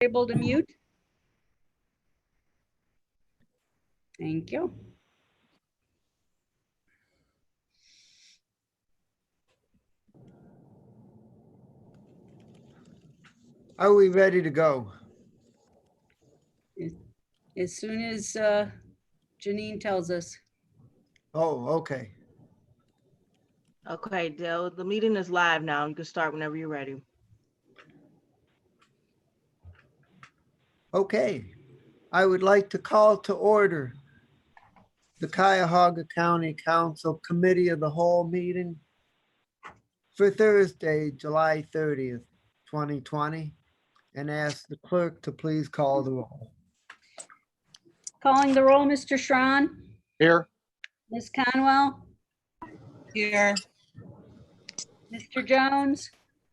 able to mute? Thank you. Are we ready to go? As soon as Janine tells us. Oh, okay. Okay, Dale, the meeting is live now. You can start whenever you're ready. Okay. I would like to call to order the Cuyahoga County Council Committee of the Whole meeting for Thursday, July 30th, 2020, and ask the clerk to please call the roll. Calling the roll, Mr. Schron, Here. Ms. Conwell, Here. Mr. Jones,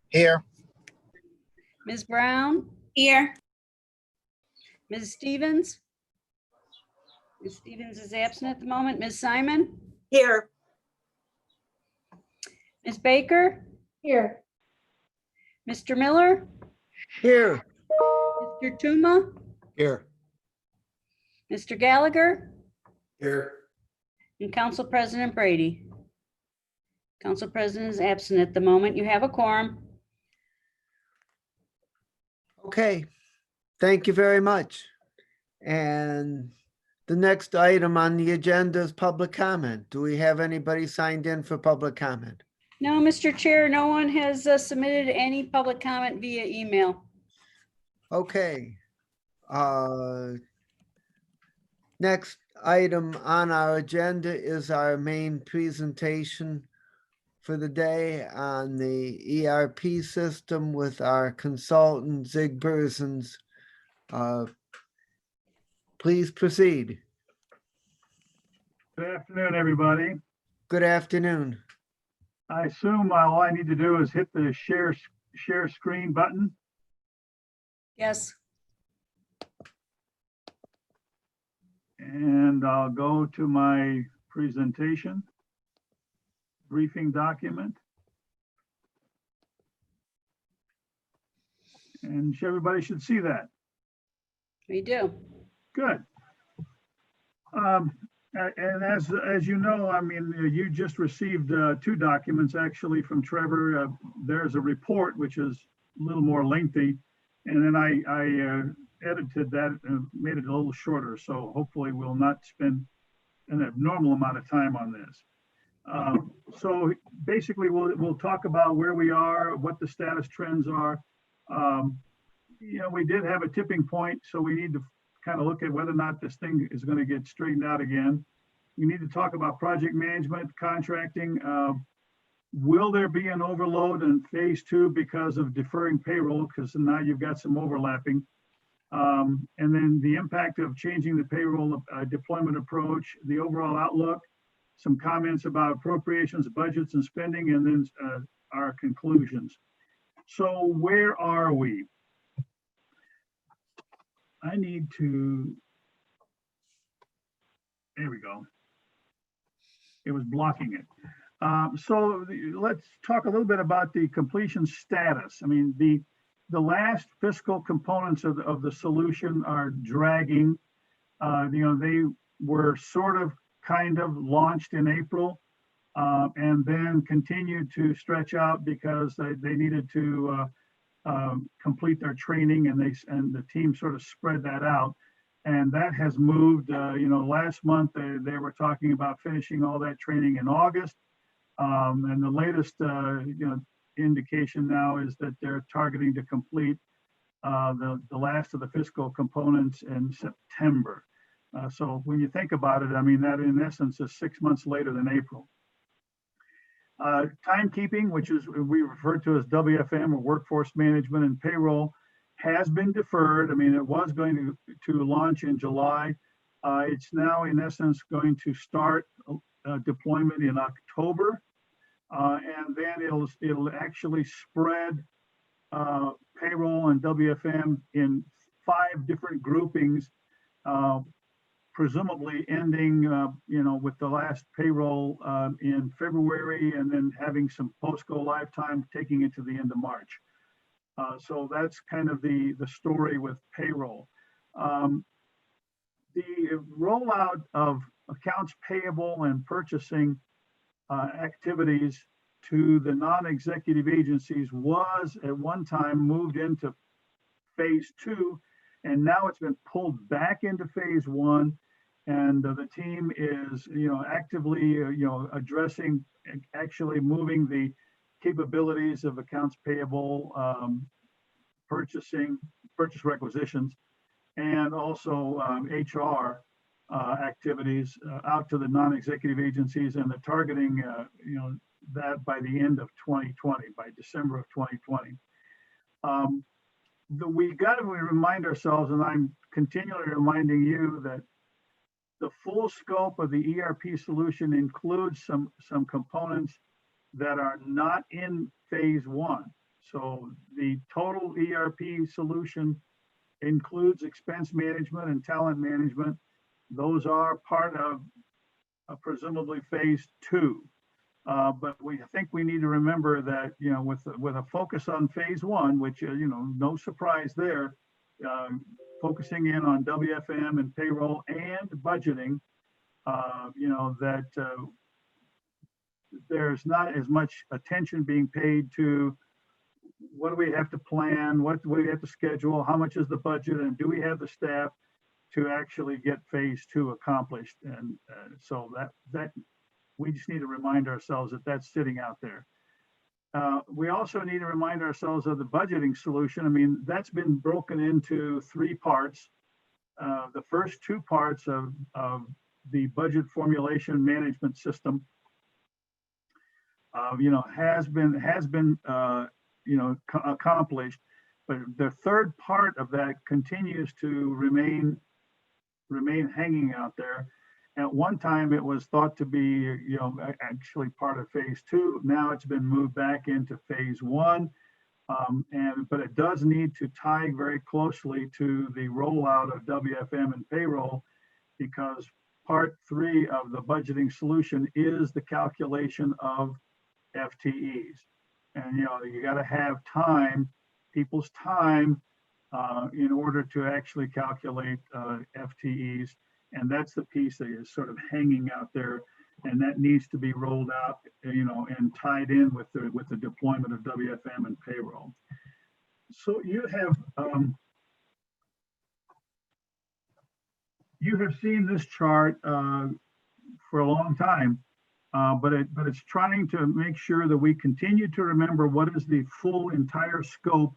Here. Ms. Brown, Here. Ms. Stevens. Ms. Stevens is absent at the moment. Ms. Simon, Here. Ms. Baker, Here. Mr. Miller, Here. Mr. Tuma, Here. Mr. Gallagher, Here. and Council President Brady. Council President is absent at the moment. You have a quorum. Okay. Thank you very much. And the next item on the agenda is public comment. Do we have anybody signed in for public comment? No, Mr. Chair, no one has submitted any public comment via email. Okay. Next item on our agenda is our main presentation for the day on the ERP system with our consultant Zig Berzens. Please proceed. Good afternoon, everybody. Good afternoon. I assume all I need to do is hit the share screen button. Yes. And I'll go to my presentation, briefing document. And everybody should see that. We do. Good. And as you know, I mean, you just received two documents actually from Trevor. There's a report, which is a little more lengthy. And then I edited that and made it a little shorter. So hopefully we'll not spend an abnormal amount of time on this. So basically we'll talk about where we are, what the status trends are. You know, we did have a tipping point, so we need to kind of look at whether or not this thing is going to get straightened out again. We need to talk about project management, contracting. Will there be an overload in phase 2 because of deferring payroll? Because now you've got some overlapping. And then the impact of changing the payroll deployment approach, the overall outlook, some comments about appropriations, budgets, and spending, and then our conclusions. So where are we? I need to, there we go. It was blocking it. So let's talk a little bit about the completion status. I mean, the last fiscal components of the solution are dragging. You know, they were sort of kind of launched in April and then continued to stretch out because they needed to complete their training, and the team sort of spread that out. And that has moved, you know, last month they were talking about finishing all that training in August. And the latest, you know, indication now is that they're targeting to complete the last of the fiscal components in September. So when you think about it, I mean, that in essence is 6 months later than April. Timekeeping, which is we refer to as WFM, or workforce management and payroll, has been deferred. I mean, it was going to launch in July. It's now in essence going to start deployment in October, and then it'll actually spread payroll and WFM in 5 different groupings, presumably ending, you know, with the last payroll in February, and then having some post-go live time taking it to the end of March. So that's kind of the story with payroll. The rollout of accounts payable and purchasing activities to the non-executive agencies was at one time moved into phase 2, and now it's been pulled back into phase 1. And the team is, actively, addressing, actually moving the capabilities of accounts payable, purchase requisitions, and also HR activities out to the non-executive agencies, and the targeting, that by the end of 2020, by December of 2020. We got to remind ourselves, and I'm continually reminding you, that the full scope of the ERP solution includes some components that are not in phase 1. So the total ERP solution includes expense management and talent management. Those are part of presumably phase 2. But I think we need to remember that, with a focus on phase 1, which, no surprise there, focusing in on WFM and payroll and budgeting, that there's not as much attention being paid to what do we have to plan, what do we have to schedule, how much is the budget, and do we have the staff to actually get phase 2 accomplished. And so that we just need to remind ourselves that that's sitting out there. We also need to remind ourselves of the budgeting solution. I mean, that's been broken into 3 parts. The first 2 parts of the budget formulation management system, has been accomplished, but the third part of that continues to remain hanging out there. At one time, it was thought to be, actually part of phase 2. Now it's been moved back into phase 1, but it does need to tie very closely to the rollout of WFM and payroll, because part 3 of the budgeting solution is the calculation of FTEs. And you got to have time, people's time, in order to actually calculate FTEs. And that's the piece that is sort of hanging out there, and that needs to be rolled out, and tied in with the deployment of WFM and payroll. So you have seen this chart for a long time, but it's trying to make sure that we continue to remember what is the full entire scope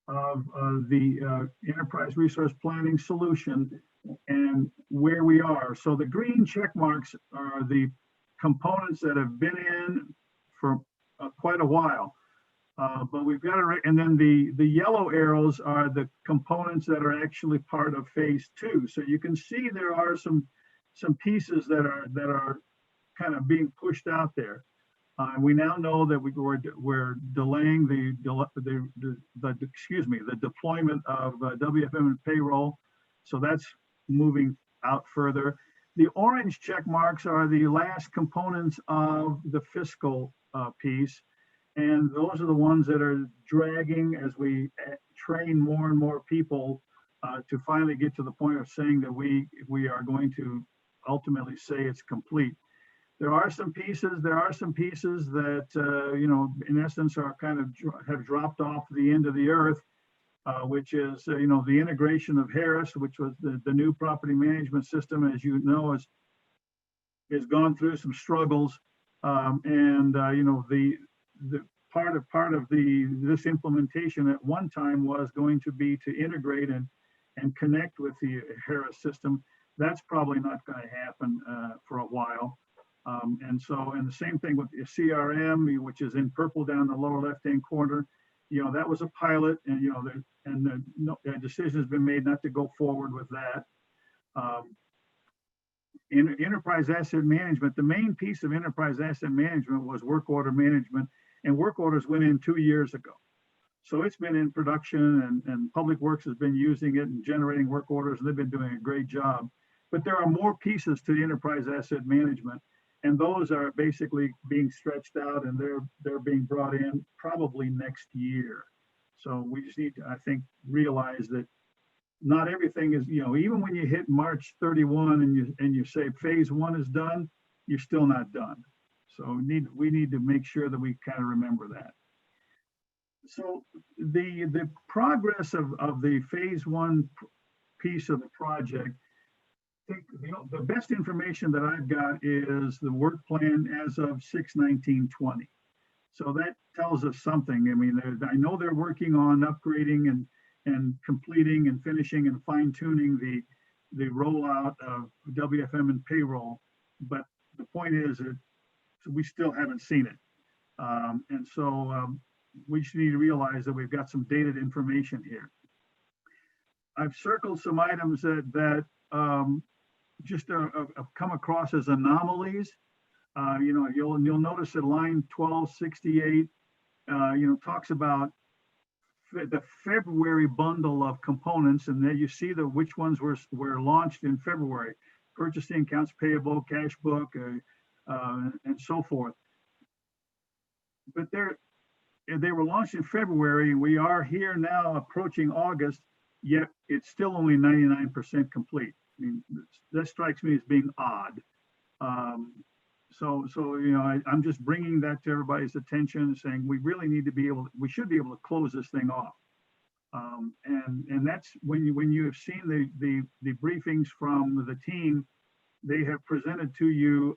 of the enterprise resource planning solution and where we are. So the green check marks are the components that have been in for quite a while, but we've got to, and then the yellow arrows are the components that are actually part of phase 2. So you can see there are some pieces that are kind of being pushed out there. We now know that we're delaying the deployment of WFM and payroll. So that's moving out further. The orange check marks are the last components of the fiscal piece. And those are the ones that are dragging as we train more and more people to finally get to the point of saying that we are going to ultimately say it's complete. There are some pieces that, in essence are kind of have dropped off the end of the earth, which is, the integration of Harris, which was the new property management system, as you know, has gone through some struggles. The part of this implementation at one time was going to be to integrate and connect with the Harris system. That's probably not going to happen for a while. And the same thing with the CRM, which is in purple down the lower left-hand corner. That was a pilot, and the decision has been made not to go forward with that. In enterprise asset management, the main piece of enterprise asset management was work order management, and work orders went in 2 years ago. So it's been in production, and Public Works has been using it and generating work orders, and they've been doing a great job. But there are more pieces to the enterprise asset management, and those are basically being stretched out, and they're being brought in probably next year. So we just need to, I think, realize that not everything is, even when you hit March 31 and you say phase one is done, you're still not done. So we need to make sure that we kind of remember that. So the progress of the phase one piece of the project, I think the best information that I've got is the work plan as of 6/19/20. So that tells us something. I mean, I know they're working on upgrading and completing and finishing and fine tuning the rollout of WFM and payroll. But the point is that we still haven't seen it. And so we just need to realize that we've got some dated information here. I've circled some items that just have come across as anomalies. You'll notice that line 1268, talks about the February bundle of components, and then you see which ones were launched in February: purchasing, accounts payable, cash book, and so forth. But they were launched in February. We are here now approaching August, yet it's still only 99% complete. I mean, that strikes me as being odd. I'm just bringing that to everybody's attention, saying we really need to we should be able to close this thing off. And that's when you have seen the briefings from the team, they have presented to you,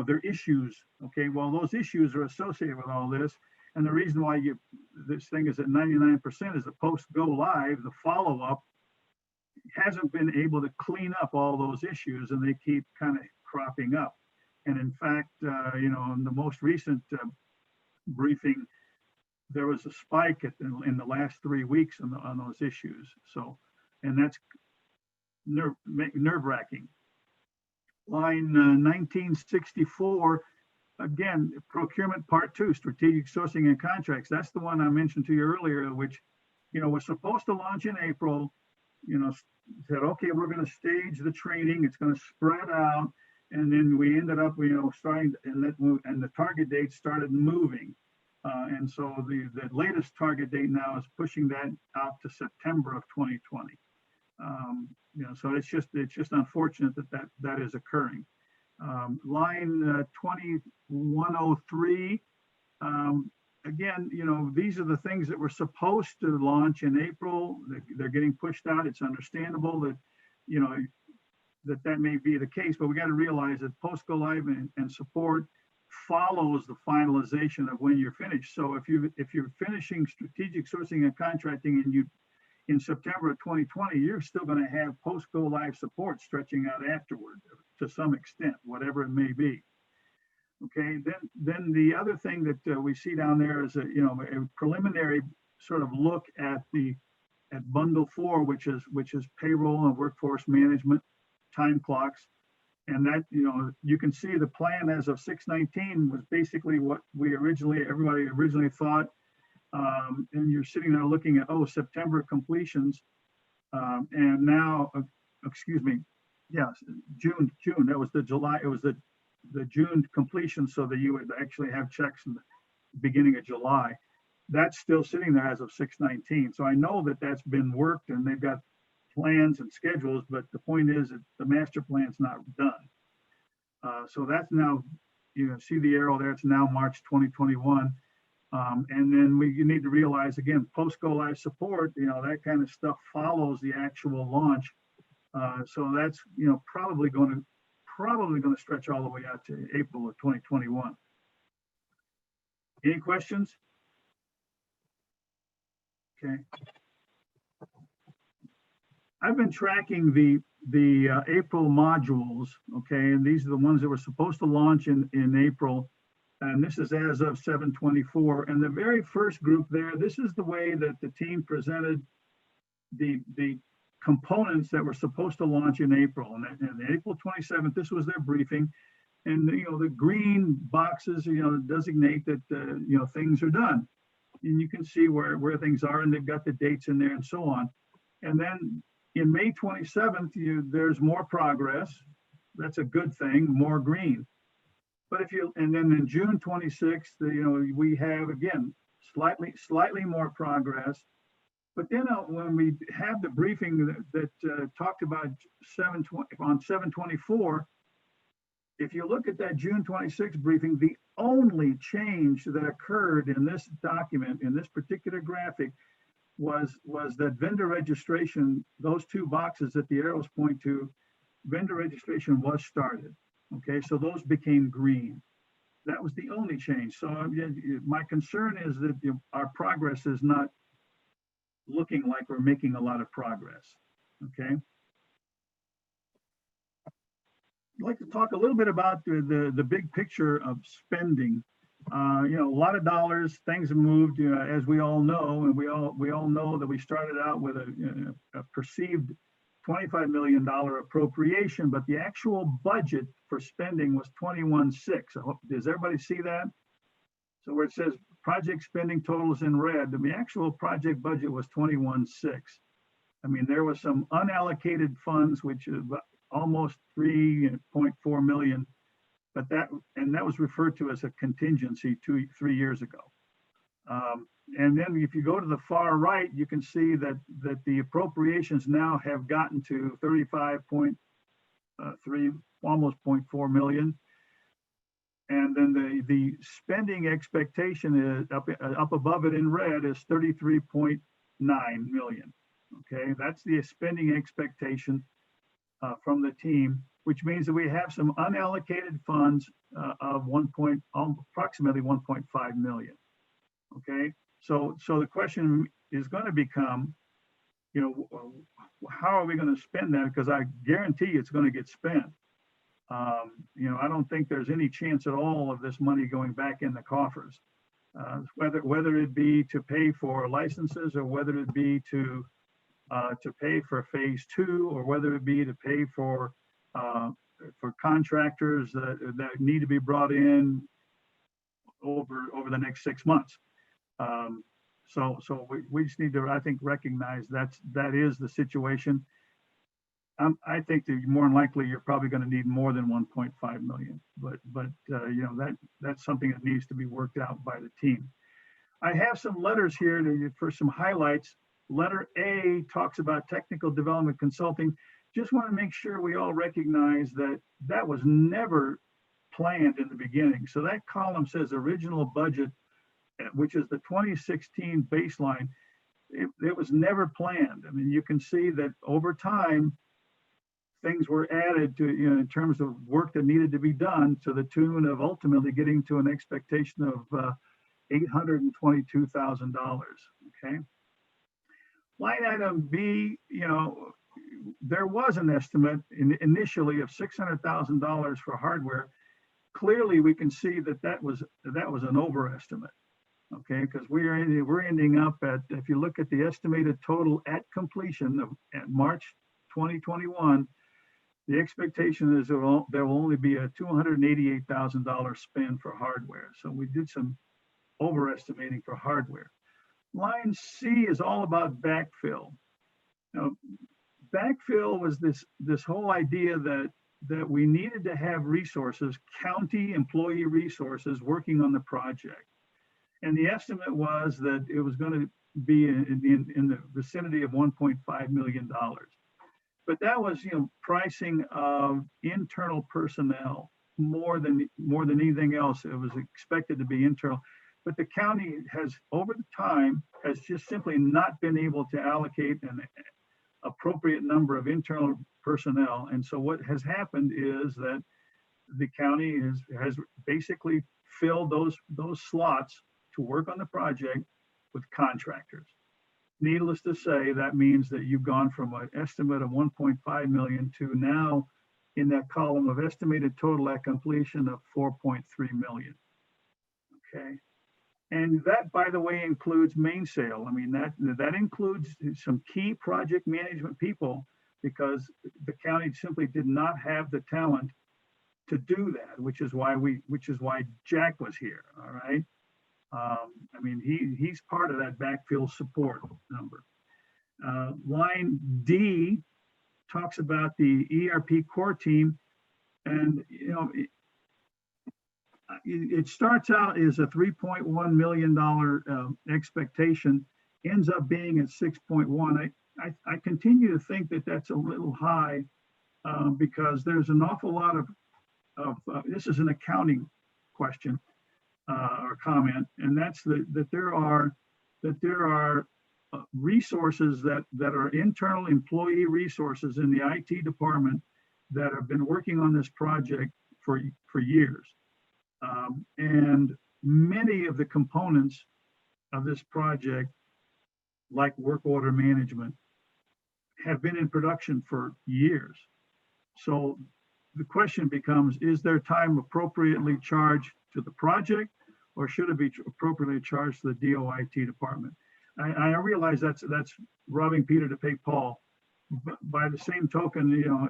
their issues. Okay, well, those issues are associated with all this. And the reason why this thing is at 99% is the post go live, the follow-up hasn't been able to clean up all those issues, and they keep kind of cropping up. And in fact, in the most recent briefing, there was a spike in the last 3 weeks on those issues. So, and that's nerve-wracking. Line 1964, again, procurement part 2, strategic sourcing and contracts. That's the one I mentioned to you earlier, which, was supposed to launch in April. Said, okay, we're going to stage the training. It's going to spread out. And then we ended up, starting, and the target date started moving. And so the latest target date now is pushing that out to September of 2020. So it's just unfortunate that is occurring. Line 2103, again, these are the things that were supposed to launch in April. They're getting pushed out. It's understandable that, that may be the case, but we got to realize that post go live and support follows the finalization of when you're finished. So if you're finishing strategic sourcing and contracting and in September of 2020, you're still going to have post go live support stretching out afterward to some extent, whatever it may be. Okay, then the other thing that we see down there is a preliminary sort of look at bundle 4, which is payroll and workforce management, time clocks. And that, you can see the plan as of 6/19 was basically what everybody originally thought. And you're sitting there looking at, September completions. And now, June, that was the July, it was the June completion, so that you would actually have checks in the beginning of July. That's still sitting there as of 6/19. So I know that that's been worked and they've got plans and schedules, but the point is that the master plan's not done. So that's now, see the arrow there, it's now March 2021. And then you need to realize, again, post go live support, that kind of stuff follows the actual launch. So that's, probably going to stretch all the way out to April of 2021. Any questions? Okay. I've been tracking the April modules, okay, and these are the ones that were supposed to launch in April, and this is as of 7/24. And the very first group there, this is the way that the team presented the components that were supposed to launch in April. And April 27th, this was their briefing, and the green boxes, designate that things are done, and you can see where things are, and they've got the dates in there and so on. And then in May 27th, there's more progress. That's a good thing, more green. But and then in June 26th, we have, again, slightly more progress. But then when we had the briefing that talked about 7/24, if you look at that June 26 briefing, the only change that occurred in this document, in this particular graphic, was that vendor registration, those two boxes that the arrows point to, vendor registration was started. Okay, so those became green. That was the only change. So my concern is that our progress is not looking like we're making a lot of progress. Okay. I'd like to talk a little bit about the big picture of spending. A lot of dollars, things have moved, as we all know, and we all know that we started out with a perceived $25 million appropriation, but the actual budget for spending was 21.6. Does everybody see that? So where it says project spending totals in red, the actual project budget was 21.6. I mean, there was some unallocated funds, which is almost 3.4 million, but that was referred to as a contingency 3 years ago. And then if you go to the far right, you can see that the appropriations now have gotten to 35.3, almost 0.4 million. And then the spending expectation is up above it in red is 33.9 million. Okay, that's the spending expectation from the team, which means that we have some unallocated funds of approximately 1.5 million. Okay, so the question is going to become, how are we going to spend that? Because I guarantee it's going to get spent. I don't think there's any chance at all of this money going back in the coffers, whether it be to pay for licenses or whether it be to pay for phase 2, or whether it be to pay for contractors that need to be brought in over the next 6 months. So we just need to, I think, recognize that is the situation. I think that more than likely you're probably going to need more than 1.5 million, but that's something that needs to be worked out by the team. I have some letters here for some highlights. Letter A talks about technical development consulting. Just want to make sure we all recognize that was never planned in the beginning. So that column says original budget, which is the 2016 baseline. It was never planned. I mean, you can see that over time, things were added to, in terms of work that needed to be done, to the tune of ultimately getting to an expectation of $822,000. Okay. Line item B, there was an estimate initially of $600,000 for hardware. Clearly, we can see that was an overestimate. Okay, because we're ending up at, if you look at the estimated total at completion at March 2021, the expectation is there will only be a $288,000 spend for hardware. So we did some overestimating for hardware. Line C is all about backfill. Now, backfill was this whole idea that we needed to have resources, county employee resources, working on the project. And the estimate was that it was going to be in the vicinity of $1.5 million. But that was, pricing of internal personnel more than anything else. It was expected to be internal. But the county has, over the time, has just simply not been able to allocate an appropriate number of internal personnel. And so what has happened is that the county has basically filled those slots to work on the project with contractors. Needless to say, that means that you've gone from an estimate of 1.5 million to now in that column of estimated total at completion of 4.3 million. Okay. And that, by the way, includes Mainsail. I mean, that includes some key project management people, because the county simply did not have the talent to do that, which is why Jack was here. All right. I mean, he's part of that backfill support number. Line D talks about the ERP core team, and it starts out as a $3.1 million expectation, ends up being at 6.1. I continue to think that that's a little high because there's an awful lot of this is an accounting question or comment, and that's that there are resources that are internal employee resources in the IT department that have been working on this project for years. And many of the components of this project, like work order management, have been in production for years. So the question becomes, is their time appropriately charged to the project, or should it be appropriately charged to the DOIT department? I realize that's robbing Peter to pay Paul, but by the same token, you know,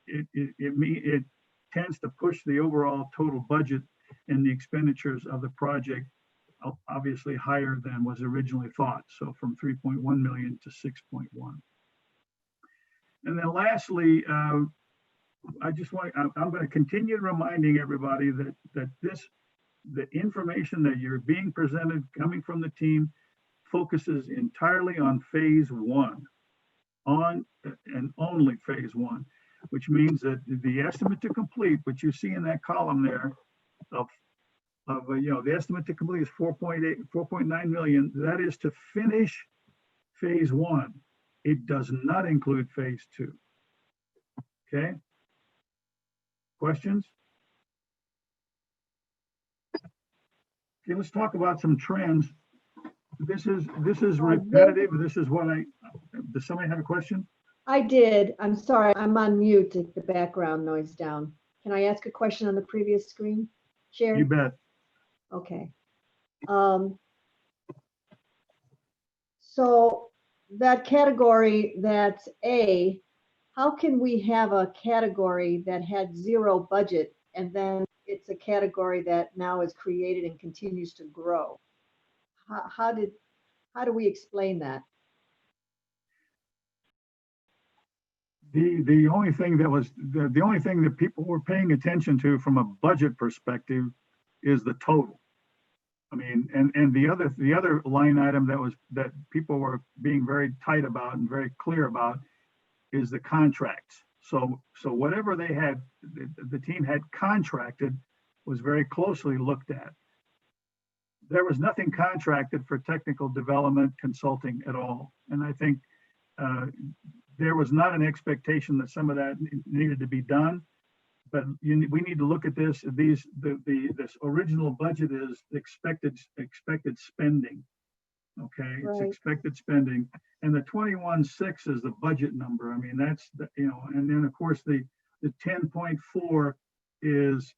it tends to push the overall total budget and the expenditures of the project obviously higher than was originally thought. So from 3.1 million to 6.1. And then lastly, I'm going to continue reminding everybody that the information that you're being presented coming from the team focuses entirely on phase one, on and only phase one, which means that the estimate to complete, which you see in that column there, of the estimate to complete is 4.9 million. That is to finish phase one. It does not include phase two. Okay. Questions? Okay, let's talk about some trends. This is repetitive. This is what does somebody have a question? I did. I'm sorry. I'm on mute to get the background noise down. Can I ask a question on the previous screen? Chair? You bet. Okay. So that category that's A, how can we have a category that had zero budget and then it's a category that now is created and continues to grow? How do we explain that? The only thing that people were paying attention to from a budget perspective is the total. I mean, and the other line item that people were being very tight about and very clear about is the contracts. So whatever they had, the team had contracted was very closely looked at. There was nothing contracted for technical development consulting at all. And I think there was not an expectation that some of that needed to be done. But we need to look at this. This original budget is expected spending. Okay, Right. It's expected spending, and the 21.6 is the budget number. I mean, that's and then of course the 10.4 is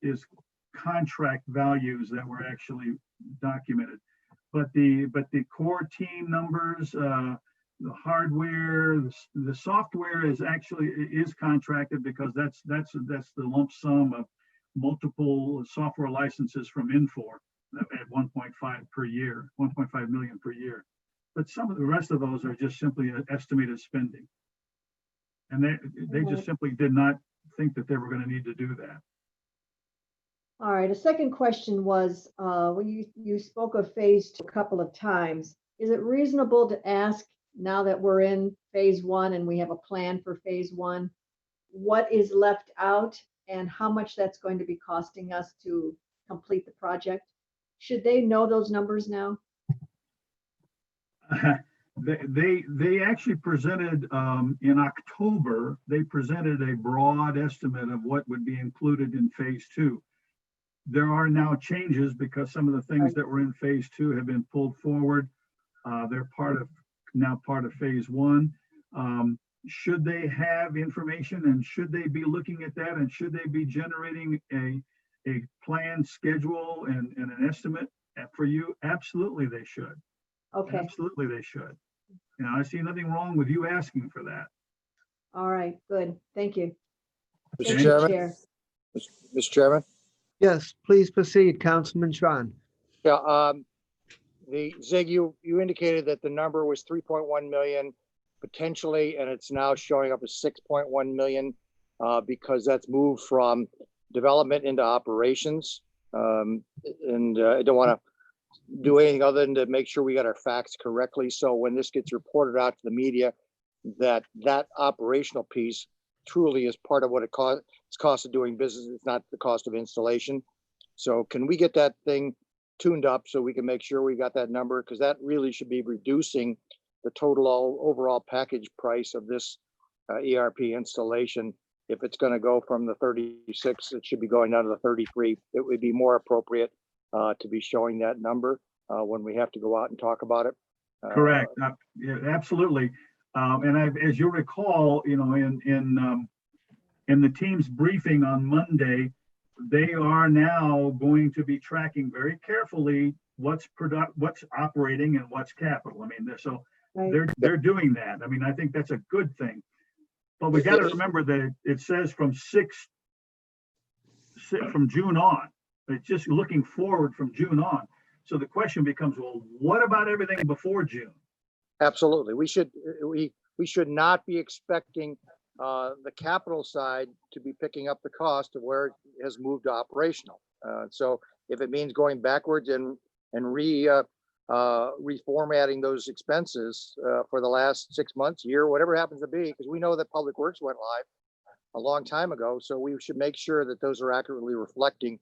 contract values that were actually documented. But the core team numbers, the hardware, the software is contracted because that's the lump sum of multiple software licenses from Infor at 1.5 per year, 1.5 million per year. But some of the rest of those are just simply estimated spending. And they just simply did not think that they were going to need to do that. All right, a second question was, when you spoke of phase two a couple of times, is it reasonable to ask, now that we're in phase one and we have a plan for phase one, what is left out and how much that's going to be costing us to complete the project? Should they know those numbers now? They actually presented in October, they presented a broad estimate of what would be included in phase two. There are now changes because some of the things that were in phase two have been pulled forward. They're now part of phase one. Should they have information and should they be looking at that and should they be generating a planned schedule and an estimate for you? Absolutely they should. Okay. Absolutely they should. I see nothing wrong with you asking for that. All right, good. Thank you. Mr. Thank you, Chairman, Chair. Mr. Chairman. Yes, please proceed, Councilman Tron. Yeah, Zig, you indicated that the number was 3.1 million potentially, and it's now showing up as 6.1 million because that's moved from development into operations. And I don't want to do anything other than to make sure we got our facts correctly. So when this gets reported out to the media, that operational piece truly is part of what it costs. It's cost of doing business. It's not the cost of installation. So can we get that thing tuned up so we can make sure we got that number? Because that really should be reducing the total overall package price of this ERP installation. If it's going to go from the 36, it should be going down to the 33. It would be more appropriate to be showing that number when we have to go out and talk about it. Correct. Yeah, absolutely. And as you recall, in the team's briefing on Monday, they are now going to be tracking very carefully what's operating and what's capital. I mean, Right. they're doing that. I mean, I think that's a good thing. But we got to remember that it says from June on. It's just looking forward from June on. So the question becomes, well, what about everything before June? Absolutely. We should not be expecting the capital side to be picking up the cost of where it has moved to operational. So if it means going backwards and reformatting those expenses for the last 6 months, year, whatever it happens to be, because we know that Public Works went live a long time ago. So we should make sure that those are accurately reflecting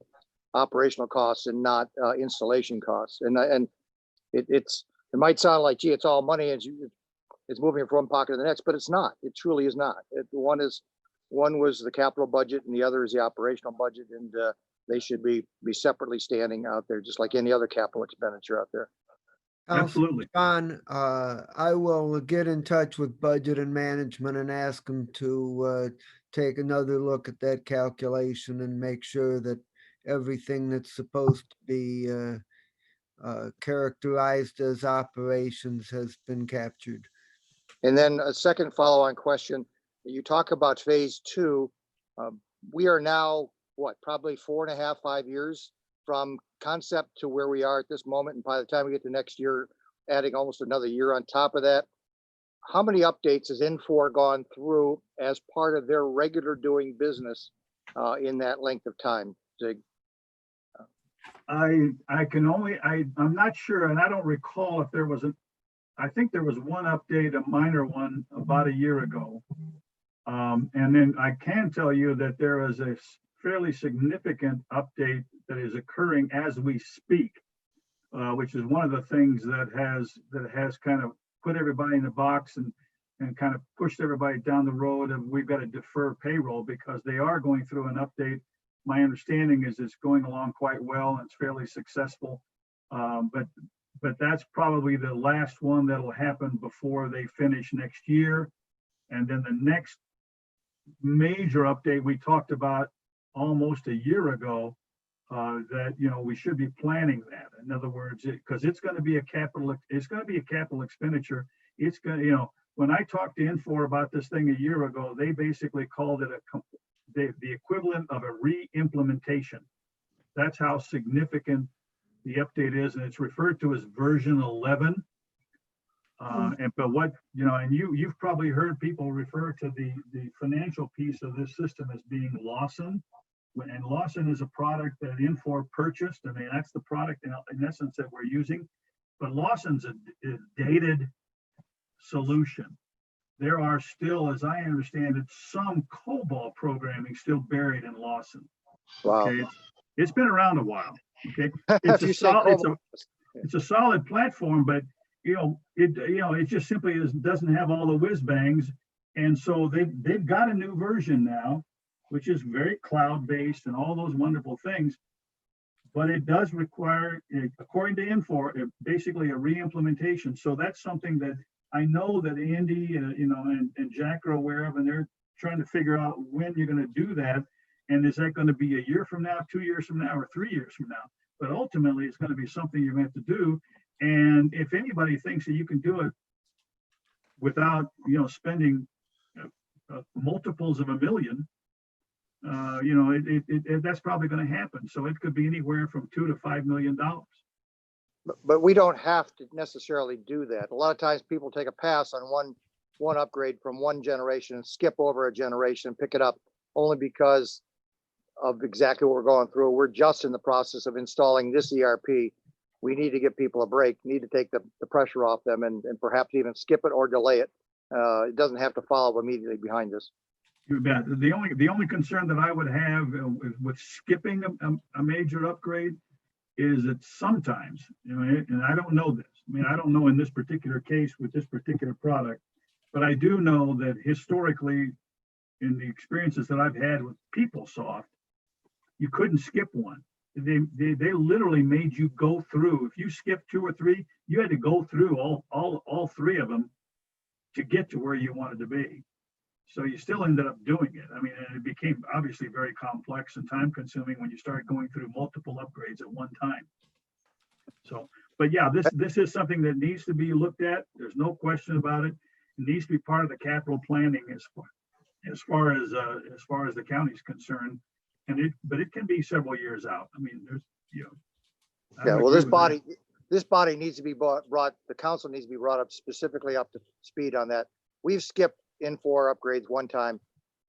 operational costs and not installation costs. And it might sound like, gee, it's all money and it's moving from one pocket to the next, but it's not. It truly is not. One was the capital budget and the other is the operational budget, and they should be separately standing out there, just like any other capital expenditure out there. Absolutely. John, I will get in touch with budget and management and ask them to take another look at that calculation and make sure that everything that's supposed to be characterized as operations has been captured. And then a second follow-on question, you talk about phase 2. We are now, probably 4.5, 5 years from concept to where we are at this moment. And by the time we get to next year, adding almost another year on top of that, how many updates has Infor gone through as part of their regular doing business in that length of time, Zig? I'm not sure, and I don't recall if there was I think there was one update, a minor one, about a year ago. And then I can tell you that there is a fairly significant update that is occurring as we speak, which is one of the things that has kind of put everybody in the box and kind of pushed everybody down the road. And we've got to defer payroll because they are going through an update. My understanding is it's going along quite well and it's fairly successful. But that's probably the last one that'll happen before they finish next year. And then the next major update we talked about almost a year ago, that we should be planning that. In other words, because it's going to be a capital expenditure. It's going to, when I talked to Infor about this thing a year ago, they basically called it the equivalent of a re-implementation. That's how significant the update is, and it's referred to as version 11. But you've probably heard people refer to the financial piece of this system as being Lawson. And Lawson is a product that Infor purchased. I mean, that's the product in essence that we're using. But Lawson's a dated solution. There are still, as I understand it, some COBOL programming still buried in Lawson. Wow. Okay, it's been around a while. Okay, If you say COBOL, it's a solid platform, but it just simply doesn't have all the whiz bangs. And so they've got a new version now, which is very cloud-based and all those wonderful things. But it does require, according to Infor, basically a re-implementation. So that's something that I know that Andy, and Jack are aware of, and they're trying to figure out when you're going to do that. And is that going to be a year from now, 2 years from now, or 3 years from now? But ultimately, it's going to be something you're going to have to do. And if anybody thinks that you can do it without, spending multiples of $1 million, that's probably going to happen. So it could be anywhere from $2 to $5 million. but we don't have to necessarily do that. A lot of times people take a pass on one upgrade from one generation and skip over a generation and pick it up only because of exactly what we're going through. We're just in the process of installing this ERP. We need to give people a break, need to take the pressure off them and perhaps even skip it or delay it. It doesn't have to follow immediately behind this. You bet. The only concern that I would have with skipping a major upgrade is that sometimes, you know, and I don't know this. I mean, I don't know in this particular case with this particular product, but I do know that historically, in the experiences that I've had with PeopleSoft, you couldn't skip one. They literally made you go through. If you skipped 2 or 3, you had to go through all 3 of them to get to where you wanted to be. So you still ended up doing it. I mean, and it became obviously very complex and time consuming when you start going through multiple upgrades at one time. So, but yeah, this is something that needs to be looked at. There's no question about it. It needs to be part of the capital planning as far as the county's concerned. But it can be several years out. I mean, there's, you know. Yeah, well, this body needs to be brought, the council needs to be brought up specifically up to speed on that. We've skipped Infor upgrades one time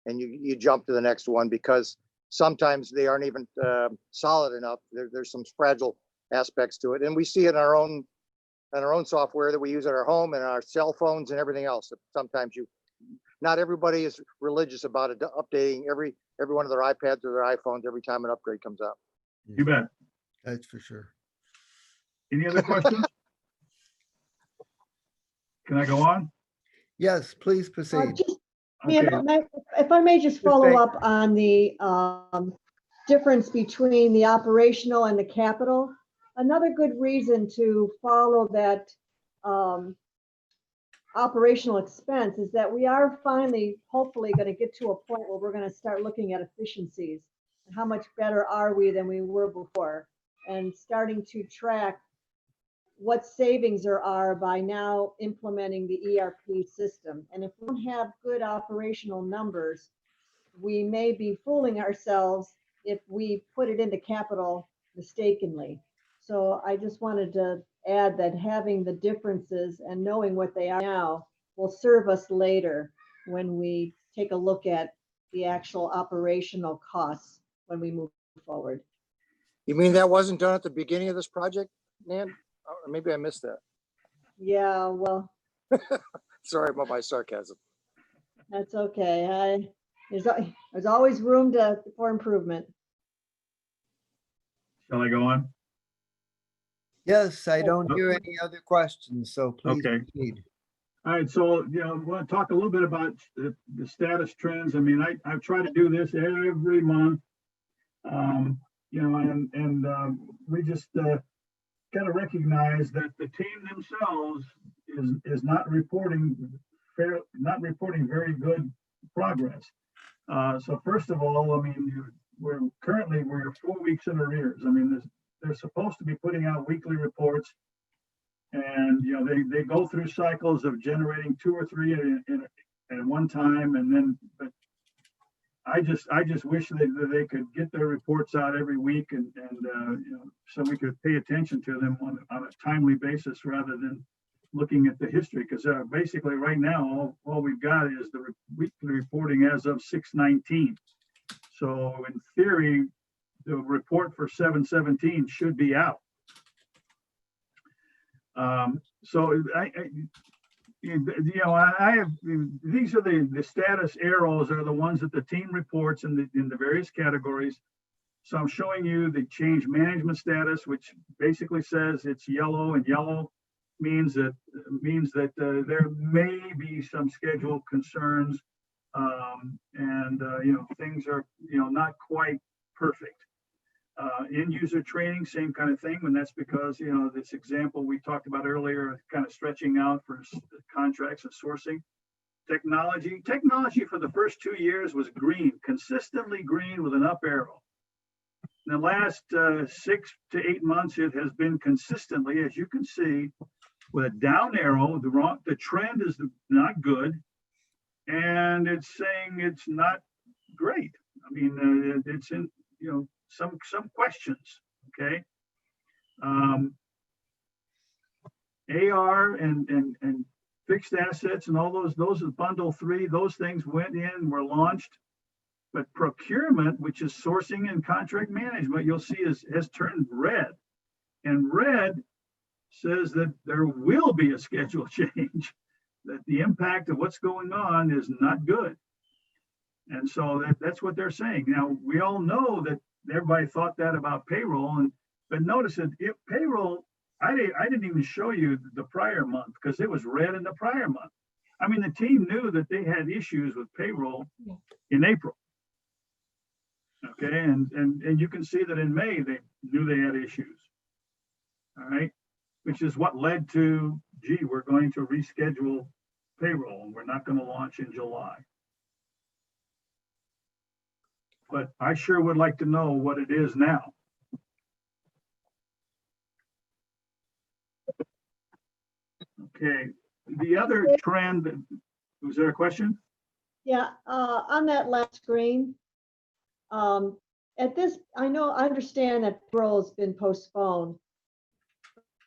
and you jump to the next one because sometimes they aren't even solid enough. There's some fragile aspects to it. And we see it in our own software that we use at our home and our cell phones and everything else. Sometimes not everybody is religious about it, updating every one of their iPads or their iPhones every time an upgrade comes out. You bet. That's for sure. Any other questions? Can I go on? Yes, please proceed. Just, Okay. if I may just follow up on the difference between the operational and the capital. Another good reason to follow that operational expense is that we are finally, hopefully, going to get to a point where we're going to start looking at efficiencies. How much better are we than we were before? And starting to track what savings there are by now implementing the ERP system. And if we don't have good operational numbers, we may be fooling ourselves if we put it into capital mistakenly. So I just wanted to add that having the differences and knowing what they are now will serve us later when we take a look at the actual operational costs when we move forward. You mean that wasn't done at the beginning of this project, Nan? Or maybe I missed that. Yeah, well, Sorry about my sarcasm. that's okay. There's always room for improvement. Shall I go on? Yes, I don't hear any other questions, so please Okay. proceed. All right, so, you know, I want to talk a little bit about the status trends. I mean, I try to do this every month. You know, and we just got to recognize that the team themselves is not reporting very good progress. So first of all, I mean, we're 4 weeks in arrears. I mean, they're supposed to be putting out weekly reports, and you know they go through cycles of generating 2 or 3 at one time, and then but I just wish that they could get their reports out every week and you know, so we could pay attention to them on a timely basis rather than looking at the history, because basically right now all we've got is the weekly reporting as of 6/19. So in theory, the report for 7/17 should be out. So I have, these are the status arrows are the ones that the team reports in the various categories. So I'm showing you the change management status, which basically says it's yellow, and yellow means that there may be some schedule concerns, and you know, things are, you know, not quite perfect. End user training, same kind of thing. And that's because, you know, this example we talked about earlier, kind of stretching out for contracts and sourcing. Technology for the first 2 years was green, consistently green with an up arrow. In the last 6 to 8 months, it has been consistently, as you can see, with a down arrow. The trend is not good, and it's saying it's not great. I mean, it's in, you know, some questions. Okay. AR and fixed assets and all those are bundle 3. Those things went in, were launched But procurement, which is sourcing and contract management, you'll see has turned red. And red says that there will be a schedule change, that the impact of what's going on is not good. And so that's what they're saying. Now, we all know that everybody thought that about payroll, but notice that if payroll, I didn't even show you the prior month because it was red in the prior month. I mean, the team knew that they had issues with payroll in April. Okay, and you can see that in May, they knew they had issues. All right, which is what led to, gee, we're going to reschedule payroll and we're not going to launch in July. But I sure would like to know what it is now. Okay, the other trend, was there a question? Yeah, on that last screen, at this, I understand that payroll has been postponed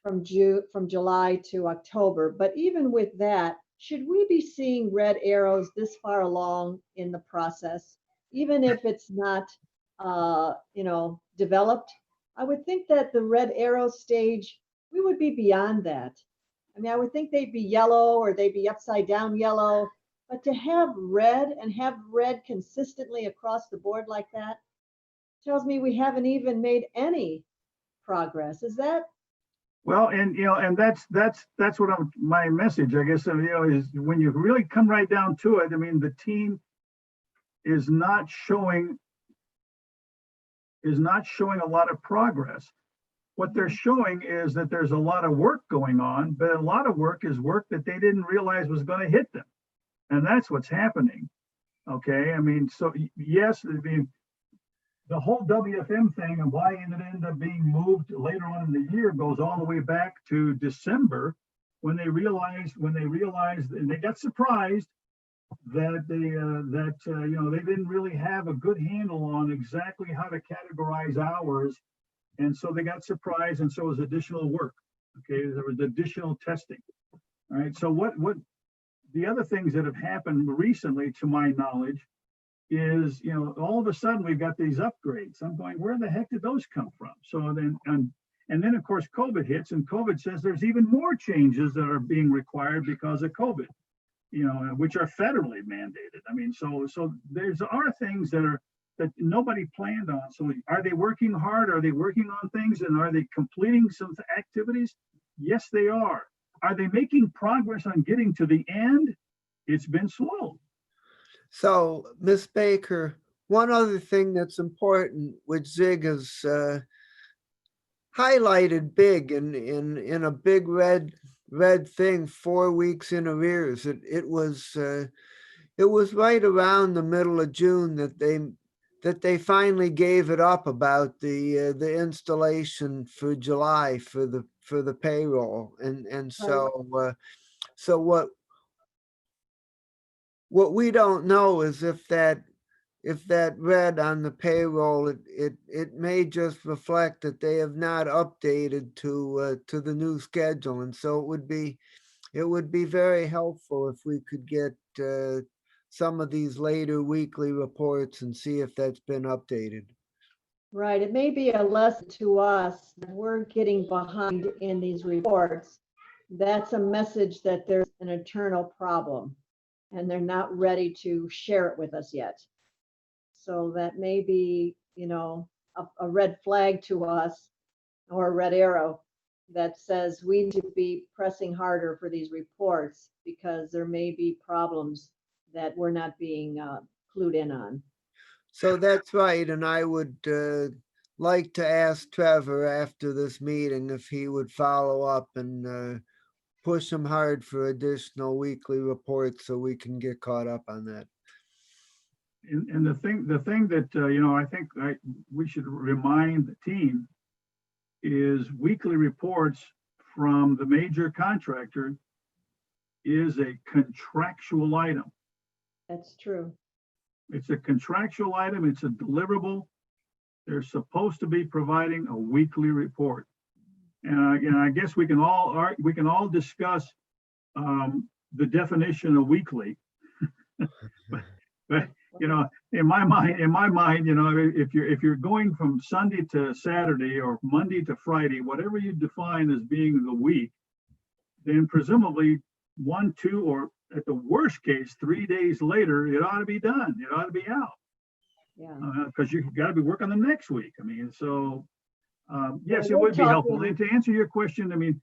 from July to October, but even with that, should we be seeing red arrows this far along in the process, even if it's not, developed? I would think that the red arrow stage, we would be beyond that. I mean, I would think they'd be yellow or they'd be upside down yellow, but to have red and have red consistently across the board like that tells me we haven't even made any progress. Is that? Well, and that's what my message, I guess, is when you really come right down to it, I mean, the team is not showing a lot of progress. What they're showing is that there's a lot of work going on, but a lot of work is work that they didn't realize was going to hit them. And that's what's happening. Okay. I mean, so yes, the whole WFM thing and why it ended up being moved later on in the year goes all the way back to December when they realized and they got surprised that they didn't really have a good handle on exactly how to categorize hours. And so they got surprised, and so was additional work. Okay, there was additional testing. All right. So what the other things that have happened recently, to my knowledge, is all of a sudden we've got these upgrades. I'm going, where the heck did those come from? So then and then of course COVID hits, and COVID says there's even more changes that are being required because of COVID, which are federally mandated. I mean, so there's are things that nobody planned on. So are they working hard? Are they working on things? And are they completing some activities? Yes, they are. Are they making progress on getting to the end? It's been slow. So, Ms. Baker, one other thing that's important, which Zig has highlighted big in a big red thing, 4 weeks in arrears. It was right around the middle of June that they finally gave it up about the installation for July for the payroll, and so so what we don't know is if that red on the payroll, it may just reflect that they have not updated to the new schedule, and so it would be very helpful if we could get some of these later weekly reports and see if that's been updated. Right. It may be a lesson to us that we're getting behind in these reports. That's a message that there's an internal problem and they're not ready to share it with us yet. So that may be, a red flag to us or a red arrow that says we need to be pressing harder for these reports because there may be problems that we're not being clued in on. So that's right. And I would like to ask Trevor after this meeting if he would follow up and push him hard for additional weekly reports so we can get caught up on that. And the thing that, I think we should remind the team is weekly reports from the major contractor is a contractual item. That's true. It's a contractual item. It's a deliverable. They're supposed to be providing a weekly report. And I guess we can all discuss the definition of weekly. but in my mind, you know, if you're going from Sunday to Saturday or Monday to Friday, whatever you define as being the week, then presumably 1, 2, or at the worst case, 3 days later, it ought to be done. It ought to be out. Yeah. Because you've got to be working the next week. I mean, so yes, Well, it would be we're helpful. talking- And to answer your question, I mean,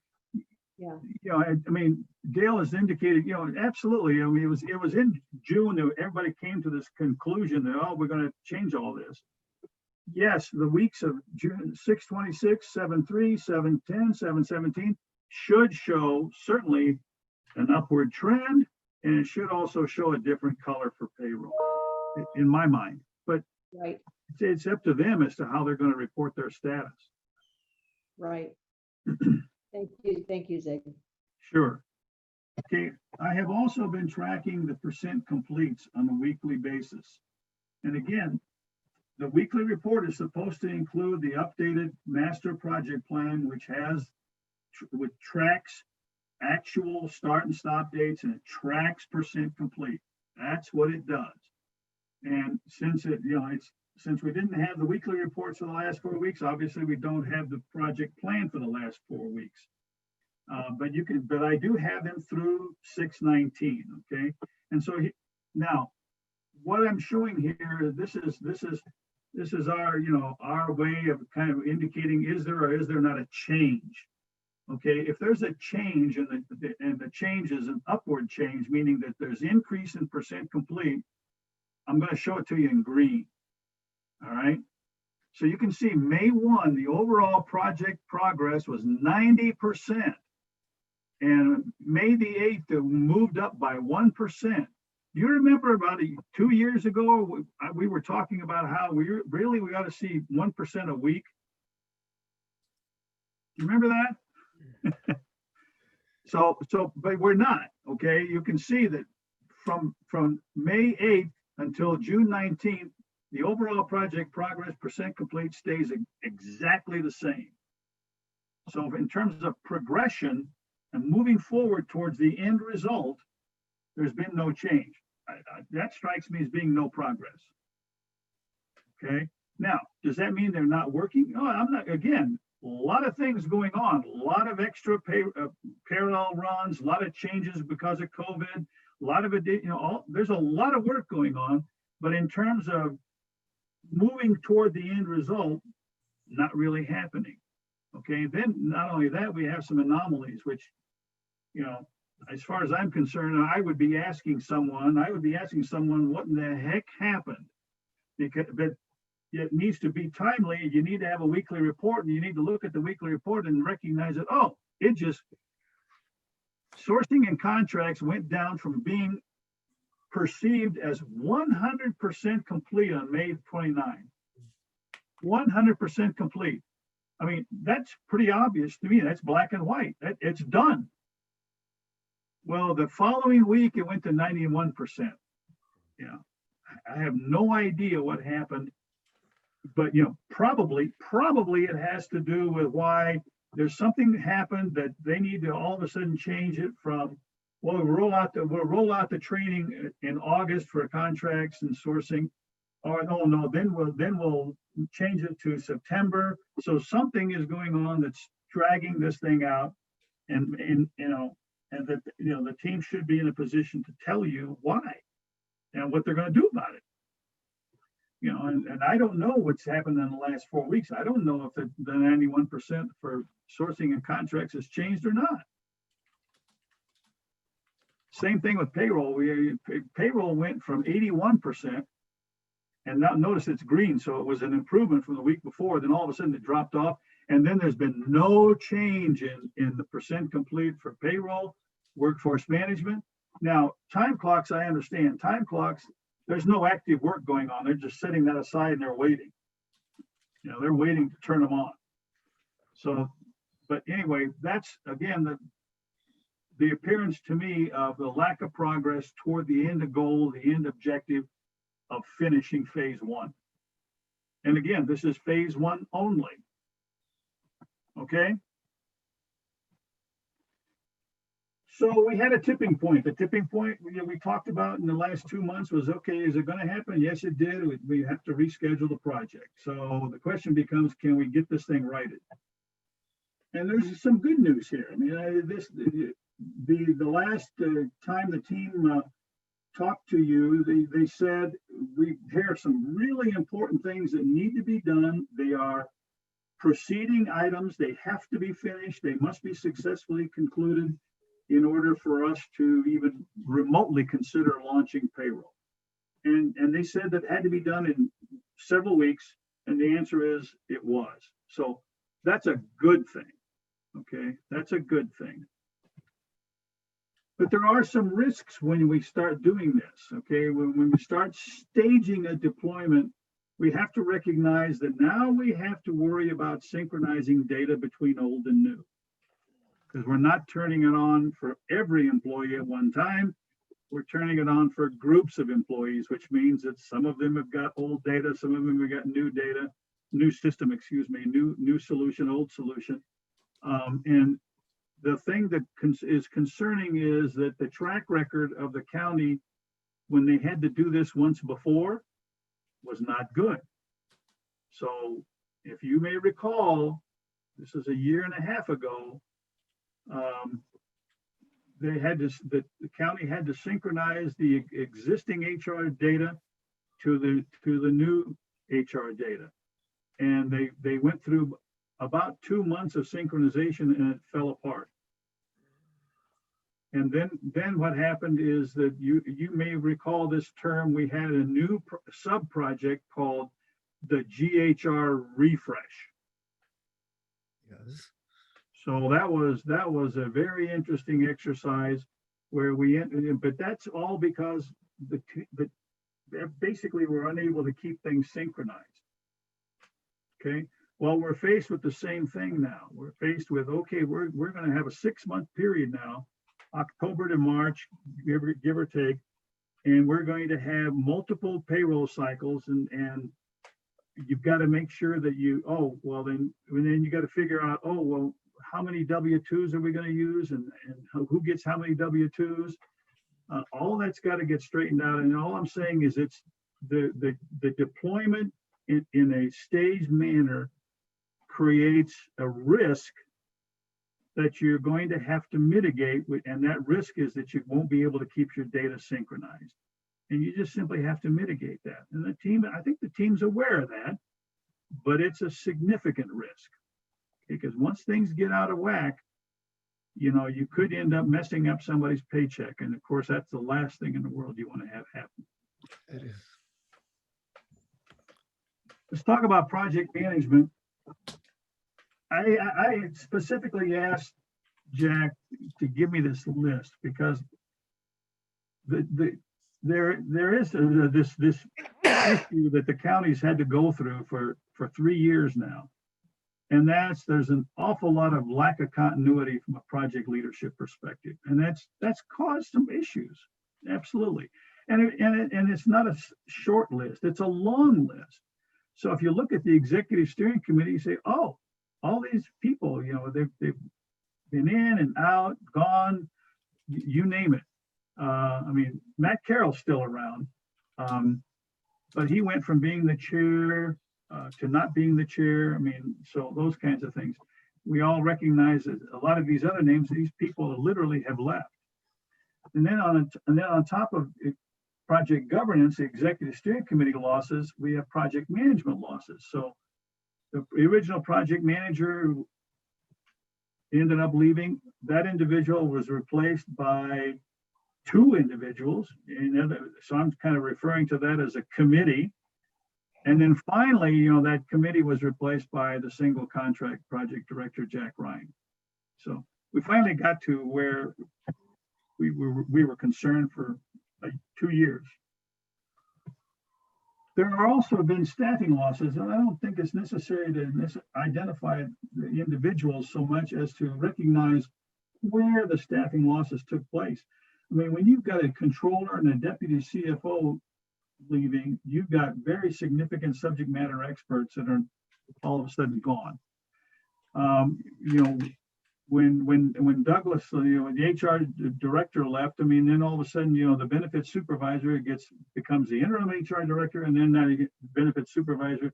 Yeah. you know, I mean, Dale has indicated, you know, absolutely. I mean, it was in June that everybody came to this conclusion that, oh, we're going to change all this. Yes, the weeks of June 6/26, 7/3, 7/10, 7/17 should show certainly an upward trend, and it should also show a different color for payroll, in my mind. But Right, it's up to them as to how they're going to report their status. right. Thank you, Zig. Sure. Okay, I have also been tracking the percent completes on a weekly basis. And again, the weekly report is supposed to include the updated master project plan, which tracks actual start and stop dates, and it tracks percent complete. That's what it does. And since since we didn't have the weekly reports for the last 4 weeks, obviously we don't have the project plan for the last 4 weeks. But I do have them through 6/19. Okay, and so now what I'm showing here, this is our, you know, our way of kind of indicating, is there or is there not a change? Okay, if there's a change and the change is an upward change, meaning that there's increase in percent complete, I'm going to show it to you in green. All right. So you can see May 1, the overall project progress was 90%. And May the 8th, it moved up by 1%. Do you remember about 2 years ago, we were talking about how we ought to see 1% a week? You remember that? But we're not, okay? You can see that from May 8th until June 19th, the overall project progress percent complete stays exactly the same. So in terms of progression and moving forward towards the end result, there's been no change. That strikes me as being no progress. Okay. Now, does that mean they're not working? No, I'm not. Again, a lot of things going on, a lot of extra parallel runs, a lot of changes because of COVID, a lot of it, you know, there's a lot of work going on, but in terms of moving toward the end result, not really happening. Okay, then not only that, we have some anomalies, which, you know, as far as I'm concerned, I would be asking someone what in the heck happened? But it needs to be timely. You need to have a weekly report, and you need to look at the weekly report and recognize that, oh, sourcing and contracts went down from being perceived as 100% complete on May 29. 100% complete. I mean, that's pretty obvious to me. That's black and white. It's done. Well, the following week, it went to 91%. You know, I have no idea what happened, but, you know, probably it has to do with why there's something that happened that they need to all of a sudden change it from, well, we'll roll out the training in August for contracts and sourcing. Or no, then we'll change it to September. So something is going on that's dragging this thing out, and that, you know, the team should be in a position to tell you why and what they're going to do about it. You know, and I don't know what's happened in the last 4 weeks. I don't know if the 91% for sourcing and contracts has changed or not. Same thing with payroll. Payroll went from 81%, and now notice it's green, so it was an improvement from the week before. Then all of a sudden it dropped off, and then there's been no change in the percent complete for payroll, workforce management. Now, time clocks, I understand. Time clocks, there's no active work going on. They're just setting that aside and they're waiting. You know, they're waiting to turn them on. So, but anyway, that's again the appearance to me of the lack of progress toward the end goal, the end objective of finishing phase 1. And again, this is phase 1 only. Okay. So we had a tipping point. The tipping point we talked about in the last 2 months was, okay, is it going to happen? Yes, it did. We have to reschedule the project. So the question becomes, can we get this thing righted? And there's some good news here. I mean, the last time the team talked to you, they said, here are some really important things that need to be done. They are proceeding items. They have to be finished. They must be successfully concluded in order for us to even remotely consider launching payroll. And they said that had to be done in several weeks. And the answer is it was. So that's a good thing. Okay, that's a good thing. But there are some risks when we start doing this. Okay, when we start staging a deployment, we have to recognize that now we have to worry about synchronizing data between old and new. Because we're not turning it on for every employee at one time. We're turning it on for groups of employees, which means that some of them have got old data, some of them have got new data, new system, excuse me, new solution, old solution. And the thing that is concerning is that the track record of the county when they had to do this once before was not good. So if you may recall, this is a year and a half ago, the county had to synchronize the existing HR data to the new HR data. And they went through about 2 months of synchronization and it fell apart. And then what happened is that you may recall this term, we had a new sub-project called the GHR refresh. Yes. So that was a very interesting exercise where but that's all because basically we're unable to keep things synchronized. Okay. Well, we're faced with the same thing now. We're faced with, okay, we're going to have a 6-month period now, October to March, give or take, and we're going to have multiple payroll cycles, and you've got to make sure that then you got to figure out, how many W-2s are we going to use, and who gets how many W-2s? All that's got to get straightened out. And all I'm saying is it's the deployment in a staged manner creates a risk that you're going to have to mitigate, and that risk is that you won't be able to keep your data synchronized. And you just simply have to mitigate that. And I think the team's aware of that, but it's a significant risk. Because once things get out of whack, you could end up messing up somebody's paycheck. And of course, that's the last thing in the world you want to have happen. It is. Let's talk about project management. I specifically asked Jack to give me this list because there is this issue that the counties had to go through for 3 years now. And there's an awful lot of lack of continuity from a project leadership perspective. And that's caused some issues. Absolutely. And it's not a short list, it's a long list. So if you look at the executive steering committee, you say, oh, all these people, they've been in and out, gone, you name it. Matt Carroll's still around, but he went from being the chair to not being the chair. So those kinds of things. We all recognize that a lot of these other names, these people literally have left. And then on top of project governance, the executive steering committee losses, we have project management losses. So the original project manager who ended up leaving, that individual was replaced by 2 individuals. So I'm kind of referring to that as a committee. And then finally, that committee was replaced by the single contract project director, Jack Ryan. So we finally got to where we were concerned for 2 years. There are also been staffing losses, and I don't think it's necessary to identify the individuals so much as to recognize where the staffing losses took place. When you've got a controller and a deputy CFO leaving, you've got very significant subject matter experts that are all of a sudden gone. when Douglas, when the HR director left, I mean, then all of a sudden, the benefits supervisor becomes the interim HR director, and then that benefits supervisor,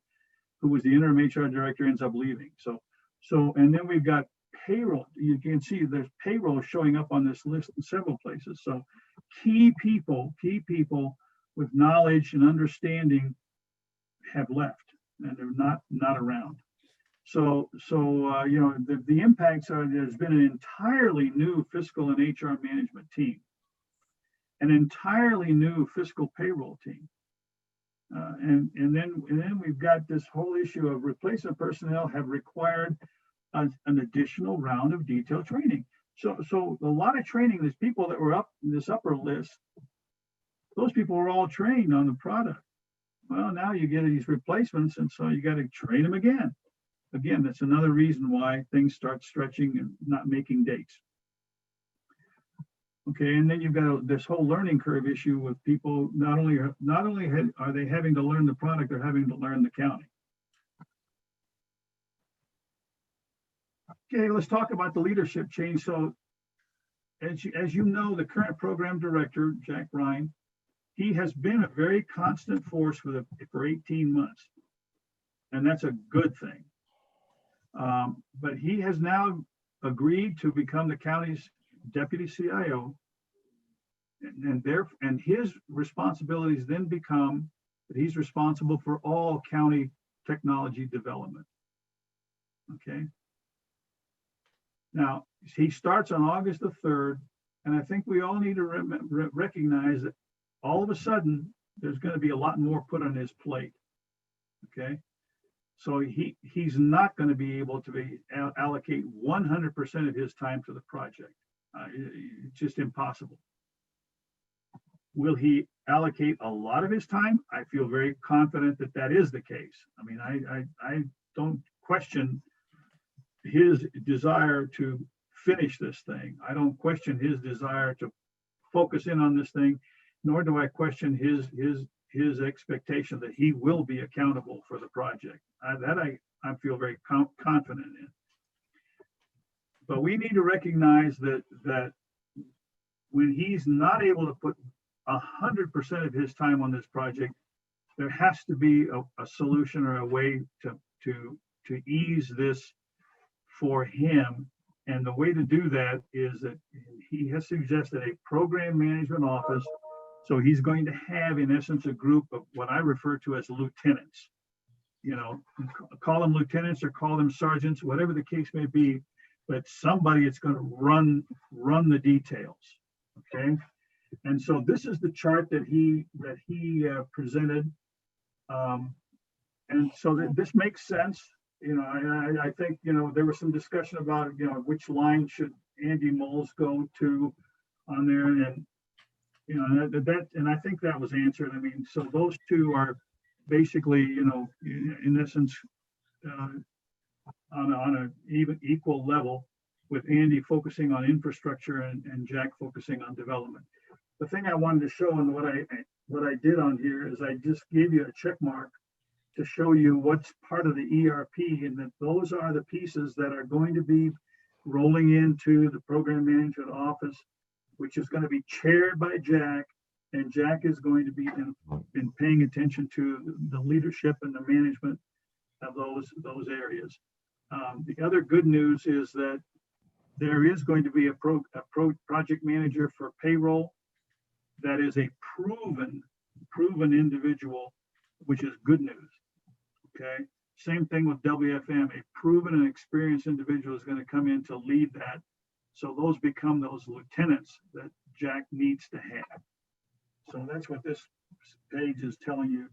who was the interim HR director, ends up leaving. So, and then we've got payroll. You can see there's payroll showing up on this list in several places. So key people with knowledge and understanding have left, and they're not around. So the impacts are, there's been an entirely new fiscal and HR management team, an entirely new fiscal payroll team. And then we've got this whole issue of replacement personnel have required an additional round of detailed training. So a lot of training, there's people that were up in this upper list, those people were all trained on the product. Well, now you get these replacements, and so you got to train them again. Again, that's another reason why things start stretching and not making dates. Okay, and then you've got this whole learning curve issue with people. Not only are they having to learn the product, they're having to learn the county. Okay, let's talk about the leadership change. So, as you know, the current program director, Jack Ryan, he has been a very constant force for 18 months, and that's a good thing. But he has now agreed to become the county's deputy CIO, and his responsibilities then become that he's responsible for all county technology development. Okay. Now, he starts on August the 3rd, and I think we all need to recognize that all of a sudden there's going to be a lot more put on his plate. Okay. So he's not going to be able to allocate 100% of his time to the project. It's just impossible. Will he allocate a lot of his time? I feel very confident that that is the case. I mean, I don't question his desire to finish this thing. I don't question his desire to focus in on this thing, nor do I question his expectation that he will be accountable for the project. I feel very confident in. But we need to recognize that when he's not able to put 100% of his time on this project, there has to be a solution or a way to ease this for him. And the way to do that is that he has suggested a program management office. So he's going to have, in essence, a group of what I refer to as lieutenants. Call them lieutenants or call them sergeants, whatever the case may be, but somebody is going to run the details. Okay. And so this is the chart that he presented. And so this makes sense. I think, there was some discussion about, which line should Andy Moles go to on there. And I think that was answered. I mean, so those two are basically, in essence, on an equal level, with Andy focusing on infrastructure and Jack focusing on development. The thing I wanted to show and what I did on here is I just gave you a check mark to show you what's part of the ERP, and that those are the pieces that are going to be rolling into the program management office, which is going to be chaired by Jack, and Jack is going to be in paying attention to the leadership and the management of those areas. The other good news is that there is going to be a project manager for payroll that is a proven individual, which is good news. Okay. Same thing with WFM. A proven and experienced individual is going to come in to lead that. So those become those lieutenants that Jack needs to have. So that's what this page is telling you.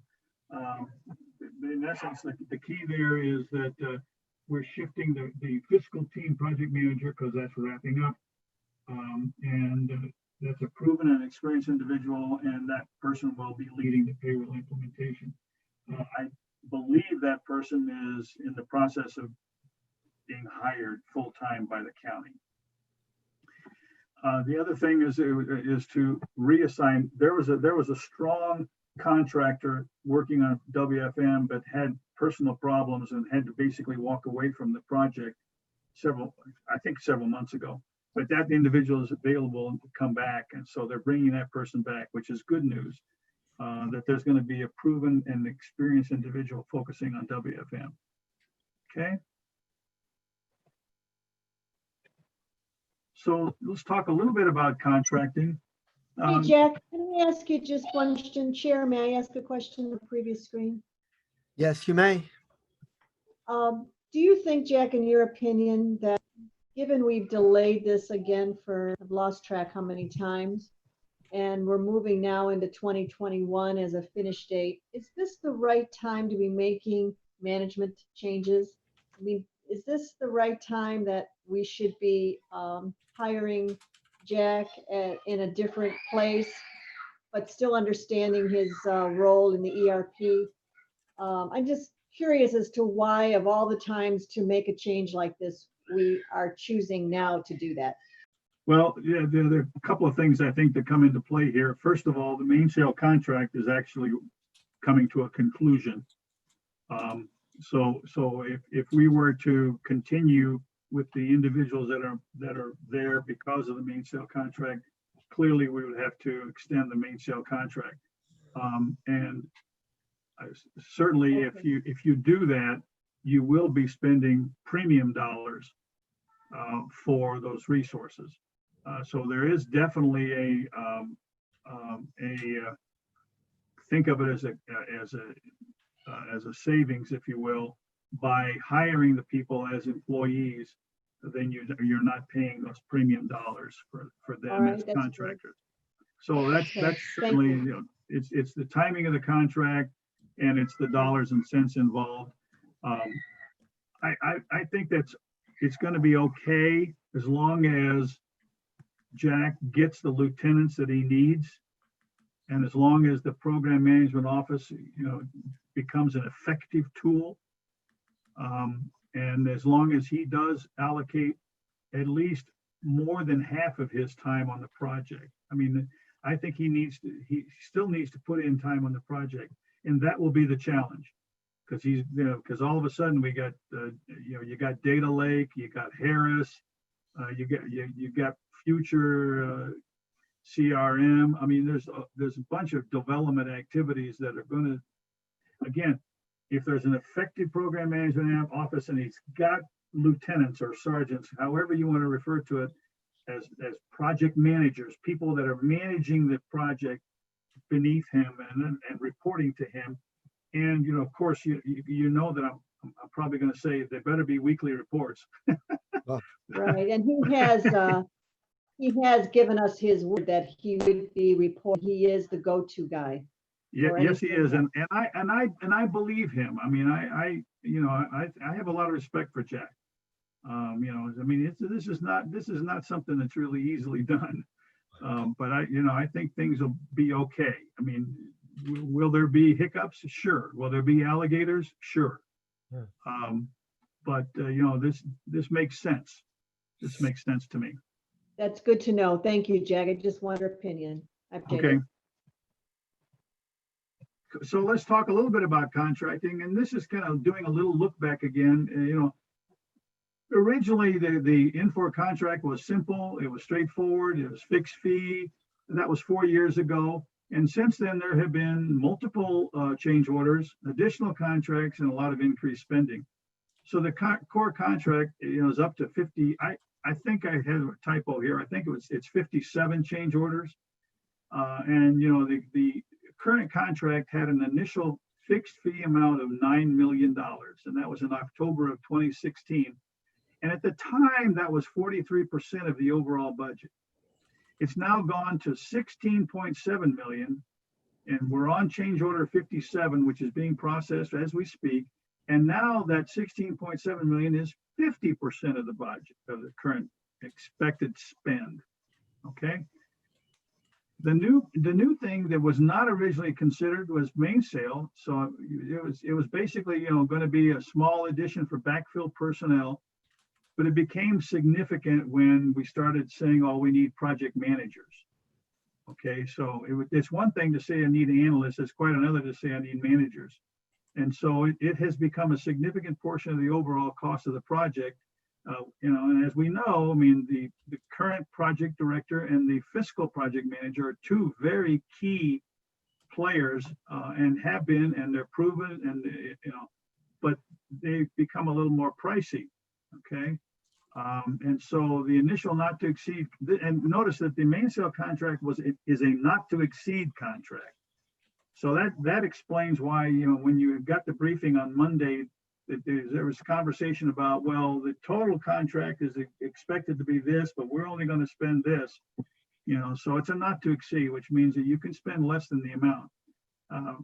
In essence, the key there is that we're shifting the fiscal team project manager, because that's wrapping up. And that's a proven and experienced individual, and that person will be leading the payroll implementation. I believe that person is in the process of being hired full-time by the county. The other thing is to reassign. There was a strong contractor working on WFM, but had personal problems and had to basically walk away from the project. several months ago. But that individual is available to come back, and so they're bringing that person back, which is good news. That there's going to be a proven and experienced individual focusing on WFM. Okay. So let's talk a little bit about contracting. Hey, Jack, can I ask you just one question? Chair, may I ask a question on the previous screen? Yes, you may. Do you think, Jack, in your opinion, that given we've delayed this again for, I've lost track how many times, and we're moving now into 2021 as a finish date, is this the right time to be making management changes? I mean, is this the right time that we should be hiring Jack in a different place, but still understanding his role in the ERP? I'm just curious as to why, of all the times to make a change like this, we are choosing now to do that. Well, yeah, there are a couple of things I think that come into play here. First of all, the main sale contract is actually coming to a conclusion. So if we were to continue with the individuals that are there because of the main sale contract, clearly we would have to extend the main sale contract. And certainly, if you do that, you will be spending premium dollars for those resources. So there is definitely a think of it as a savings, if you will, by hiring the people as employees. Then you're not paying those premium dollars for them All right, as that's contractors. So that's Okay, certainly, thank you. you know, it's the timing of the contract and it's the dollars and cents involved. I think it's going to be okay as long as Jack gets the lieutenants that he needs, and as long as the program management office, becomes an effective tool, and as long as he does allocate at least more than half of his time on the project. I mean, I think he still needs to put in time on the project, and that will be the challenge. Because all of a sudden we got, you got Data Lake, you got Harris, you got future CRM. I mean, there's a bunch of development activities that are going to, again, if there's an effective program management office and he's got lieutenants or sergeants, however you want to refer to it, as project managers, people that are managing the project beneath him and reporting to him. And, of course, you know that I'm probably going to say they better be weekly reports. Right, and he has given us his word that he would be he is the go-to guy. Yeah, or yes, he is, anything and I believe him. I mean, I have a lot of respect for Jack. I mean, this is not something that's really easily done. But I think things will be okay. I mean, will there be hiccups? Sure. Will there be alligators? Sure. Yeah. But this makes sense. This makes sense to me. That's good to know. Thank you, Jack. I just want your opinion. Okay. So let's talk a little bit about contracting, and this is kind of doing a little look back again. Originally the Infor contract was simple. It was straightforward. It was fixed fee. That was 4 years ago. And since then, there have been multiple change orders, additional contracts, and a lot of increased spending. So the core contract, is up to 50. I think I had a typo here. I think it's 57 change orders. And the current contract had an initial fixed fee amount of $9 million, and that was in October of 2016. And at the time, that was 43% of the overall budget. It's now gone to 16.7 million, and we're on change order 57, which is being processed as we speak. And now that 16.7 million is 50% of the budget of the current expected spend. Okay. The new thing that was not originally considered was main sale. So it was basically, going to be a small addition for backfill personnel. But it became significant when we started saying, oh, we need project managers. Okay, so it's one thing to say I need analysts, it's quite another to say I need managers. And so it has become a significant portion of the overall cost of the project. And as we know, I mean, the current project director and the fiscal project manager are two very key players, and have been, and they're proven, and but they've become a little more pricey. Okay. And so the initial not to exceed, and notice that the main sale contract is a not to exceed contract. So that explains why, when you got the briefing on Monday, that there was conversation about, well, the total contract is expected to be this, but we're only going to spend this, so it's a not to exceed, which means that you can spend less than the amount.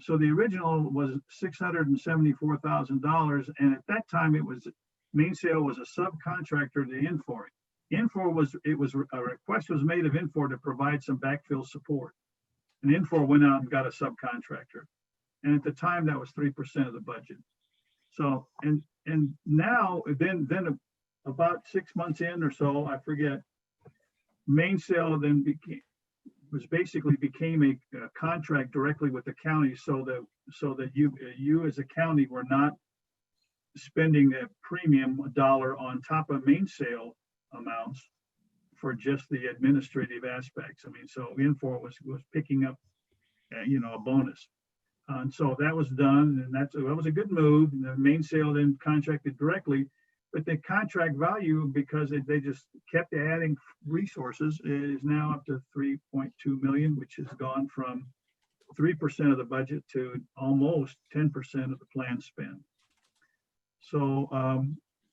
So the original was $674,000. And at that time Main Sale was a subcontractor to Infor. A request was made of Infor to provide some backfill support. And Infor went out and got a subcontractor. And at the time that was 3% of the budget. So, and now, then about 6 months in or so, I forget, Main Sale then became a contract directly with the county, so that you as a county were not spending a premium $1 on top of Main Sale amounts for just the administrative aspects. I mean, so Infor was picking up, a bonus. And so that was done, and that was a good move. And the Main Sale then contracted directly, but the contract value, because they just kept adding resources, is now up to $3.2 million, which has gone from 3% of the budget to almost 10% of the planned spend. So,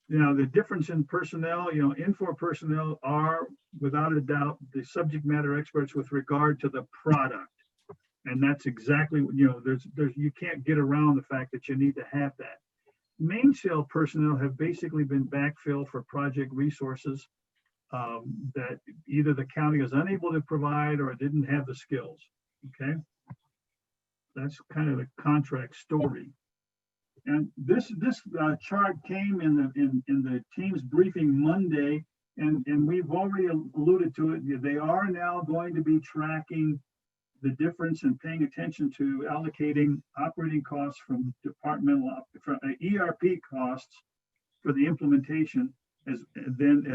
the difference in personnel, Infor personnel are without a doubt the subject matter experts with regard to the product. And that's exactly what, you can't get around the fact that you need to have that. Main Sale personnel have basically been backfill for project resources that either the county is unable to provide or didn't have the skills. Okay. That's kind of the contract story. And this chart came in the team's briefing Monday, and we've already alluded to it. They are now going to be tracking the difference and paying attention to allocating operating costs from ERP costs for the implementation, as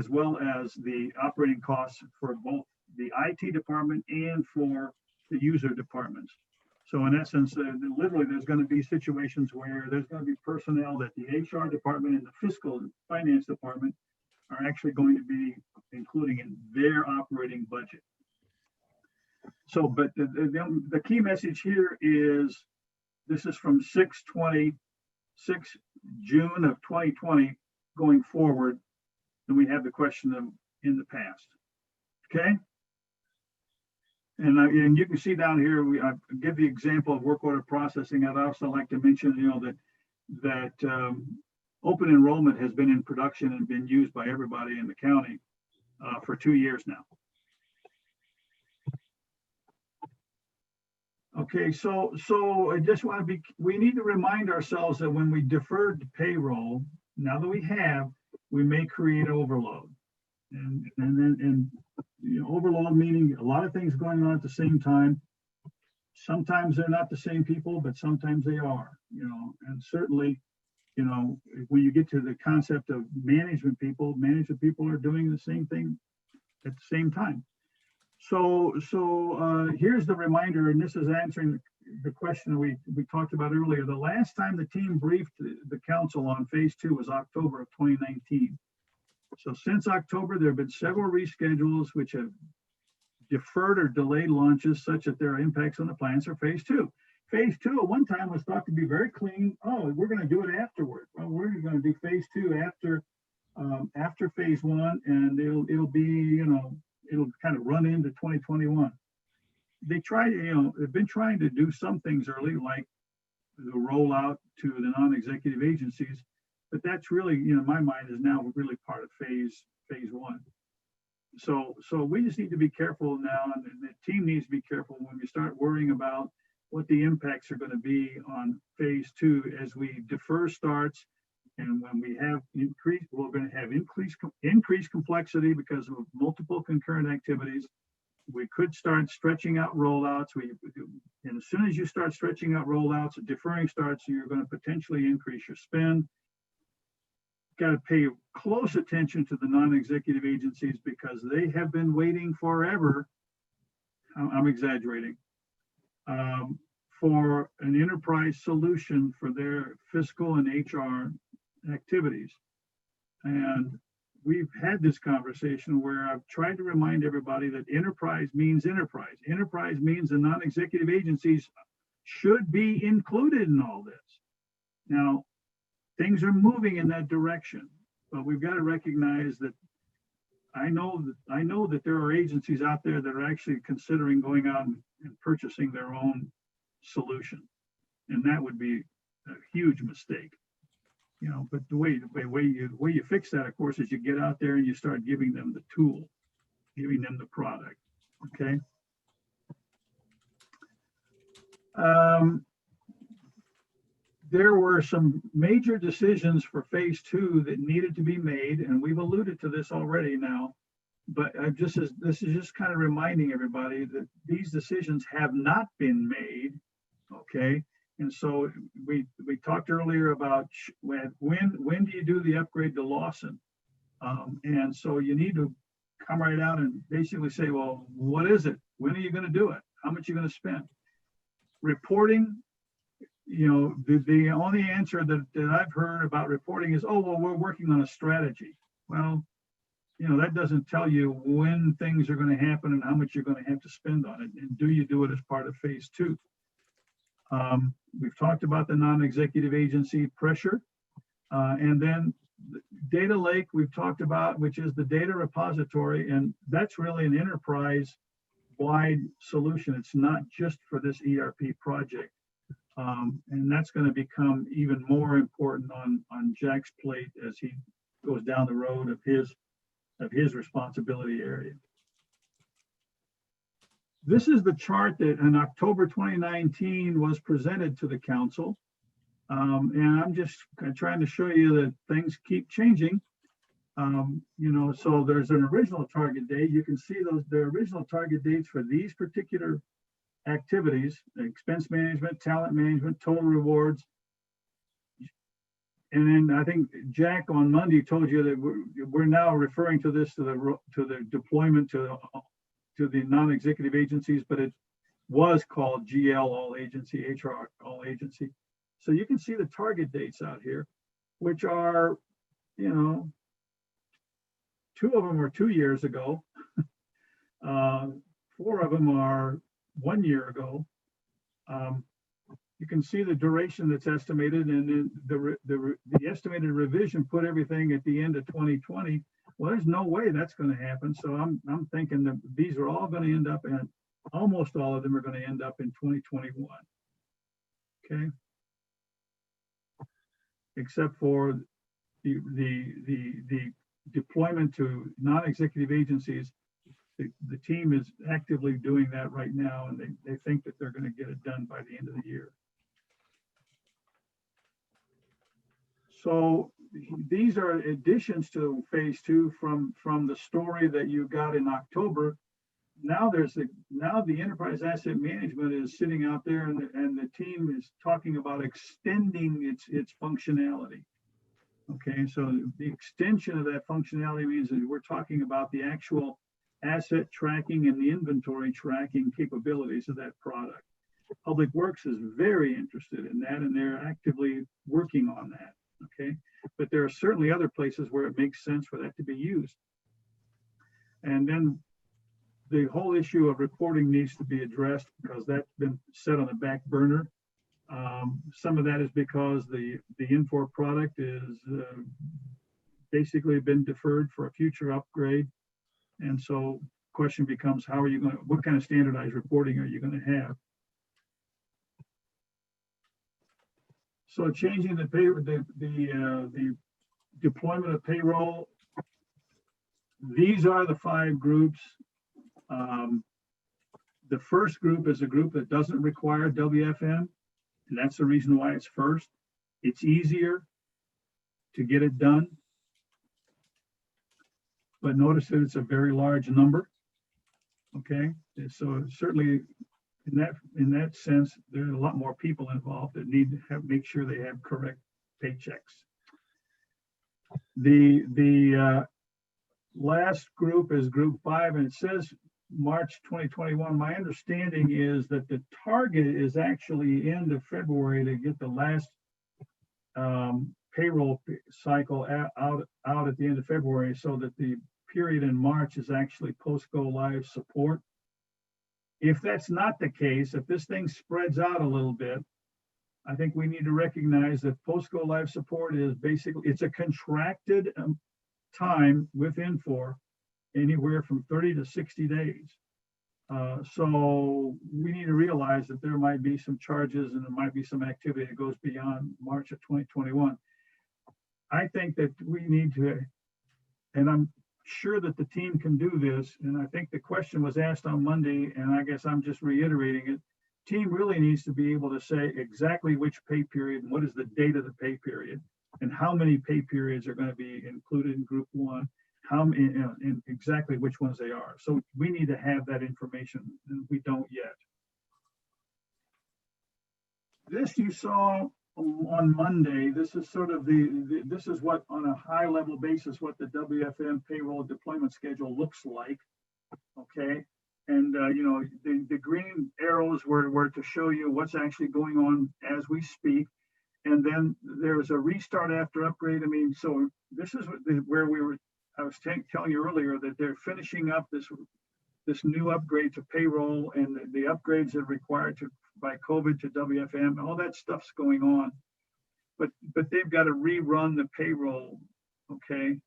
well as the operating costs for both the IT department and for the user departments. So in essence, literally, there's going to be situations where there's going to be personnel that the HR department and the fiscal and finance department are actually going to be including in their operating budget. So, but the key message here is, this is from 6 June of 2020 going forward, and we have the question of in the past. Okay. And you can see down here, I give the example of work order processing. I'd also like to mention, that open enrollment has been in production and been used by everybody in the county for 2 years now. Okay, so I just want to we need to remind ourselves that when we deferred the payroll, now that we may create overload. And overload meaning a lot of things going on at the same time. Sometimes they're not the same people, but sometimes they are, and certainly, when you get to the concept of management people are doing the same thing at the same time. So here's the reminder, and this is answering the question we talked about earlier. The last time the team briefed the council on phase 2 was October of 2019. So since October, there have been several reschedules which have deferred or delayed launches such that there are impacts on the plans for phase 2. Phase 2 at one time was thought to be very clean. Oh, we're going to do it afterward. Well, we're going to do phase 2 after phase 1, and it'll be, it'll kind of run into 2021. They've been trying to do some things early, like the rollout to the non-executive agencies, but that's really, in my mind, is now really part of phase 1. So we just need to be careful now, and the team needs to be careful when we start worrying about what the impacts are going to be on phase 2 as we defer starts. And when we have we're going to have increased complexity because of multiple concurrent activities. We could start stretching out rollouts. And as soon as you start stretching out rollouts and deferring starts, you're going to potentially increase your spend. got to pay close attention to the non-executive agencies because they have been waiting forever. I'm exaggerating. For an enterprise solution for their fiscal and HR activities. And we've had this conversation where I've tried to remind everybody that enterprise means enterprise. Enterprise means the non-executive agencies should be included in all this. Now, things are moving in that direction, but we've got to recognize that I know that there are agencies out there that are actually considering going out and purchasing their own solution. And that would be a huge mistake. You know, but the way you fix that, of course, is you get out there and you start giving them the tool, giving them the product. Okay. There were some major decisions for phase 2 that needed to be made, and we've alluded to this already now. But this is just kind of reminding everybody that these decisions have not been made. Okay. And so we talked earlier about when do you do the upgrade to Lawson? And so you need to come right out and basically say, well, what is it? When are you going to do it? How much are you going to spend? Reporting, you know, the only answer that I've heard about reporting is, oh, well, we're working on a strategy. Well, you know, that doesn't tell you when things are going to happen and how much you're going to have to spend on it. And do you do it as part of phase 2? We've talked about the non-executive agency pressure. And then the data lake we've talked about, which is the data repository. And that's really an enterprise-wide solution. It's not just for this ERP project. And that's going to become even more important on Jack's plate as he goes down the road of his responsibility area. This is the chart that in October 2019 was presented to the council. And I'm just trying to show you that things keep changing. You know, so there's an original target date. You can see the original target dates for these particular activities: expense management, talent management, total rewards. And then I think Jack on Monday told you that we're now referring to this to the deployment to the non-executive agencies, but it was called GL all agency, HR all agency. So you can see the target dates out here, which are, you know, 2 of them are 2 years ago. 4 of them are 1 year ago. You can see the duration that's estimated, and then the estimated revision put everything at the end of 2020. Well, there's no way that's going to happen. So I'm thinking that these are all going to end up, and almost all of them are going to end up in 2021. Okay. Except for the deployment to non-executive agencies. The team is actively doing that right now, and they think that they're going to get it done by the end of the year. So these are additions to phase 2 from the story that you got in October. Now the enterprise asset management is sitting out there, and the team is talking about extending its functionality. Okay, so the extension of that functionality means that we're talking about the actual asset tracking and the inventory tracking capabilities of that product. Public Works is very interested in that, and they're actively working on that. Okay, but there are certainly other places where it makes sense for that to be used. And then the whole issue of reporting needs to be addressed because that's been set on the back burner. Some of that is because the Infor product is basically been deferred for a future upgrade. And so question becomes, how are you going to, what kind of standardized reporting are you going to have? So changing the deployment of payroll, these are the 5 groups. The first group is a group that doesn't require WFM, and that's the reason why it's first. It's easier to get it done. But notice that it's a very large number. Okay, and so certainly in that sense, there's a lot more people involved that need to make sure they have correct paychecks. The last group is Group 5, and it says March 2021. My understanding is that the target is actually end of February to get the last payroll cycle out at the end of February, so that the period in March is actually post-go live support. If that's not the case, if this thing spreads out a little bit, I think we need to recognize that post-go live support is basically, it's a contracted time with Infor, anywhere from 30 to 60 days. So we need to realize that there might be some charges and there might be some activity that goes beyond March of 2021. I think that we need to, and I'm sure that the team can do this, and I think the question was asked on Monday, and I guess I'm just reiterating it. Team really needs to be able to say exactly which pay period and what is the date of the pay period and how many pay periods are going to be included in Group 1, how many, and exactly which ones they are. So we need to have that information, and we don't yet. This you saw on Monday. This is sort of this is what, on a high level basis, what the WFM payroll deployment schedule looks like. Okay. And you know, the green arrows were to show you what's actually going on as we speak. And then there's a restart after upgrade. I mean, so this is where I was telling you earlier that they're finishing up this new upgrade to payroll and the upgrades that are required by COVID to WFM. All that stuff's going on, but they've got to rerun the payroll, okay?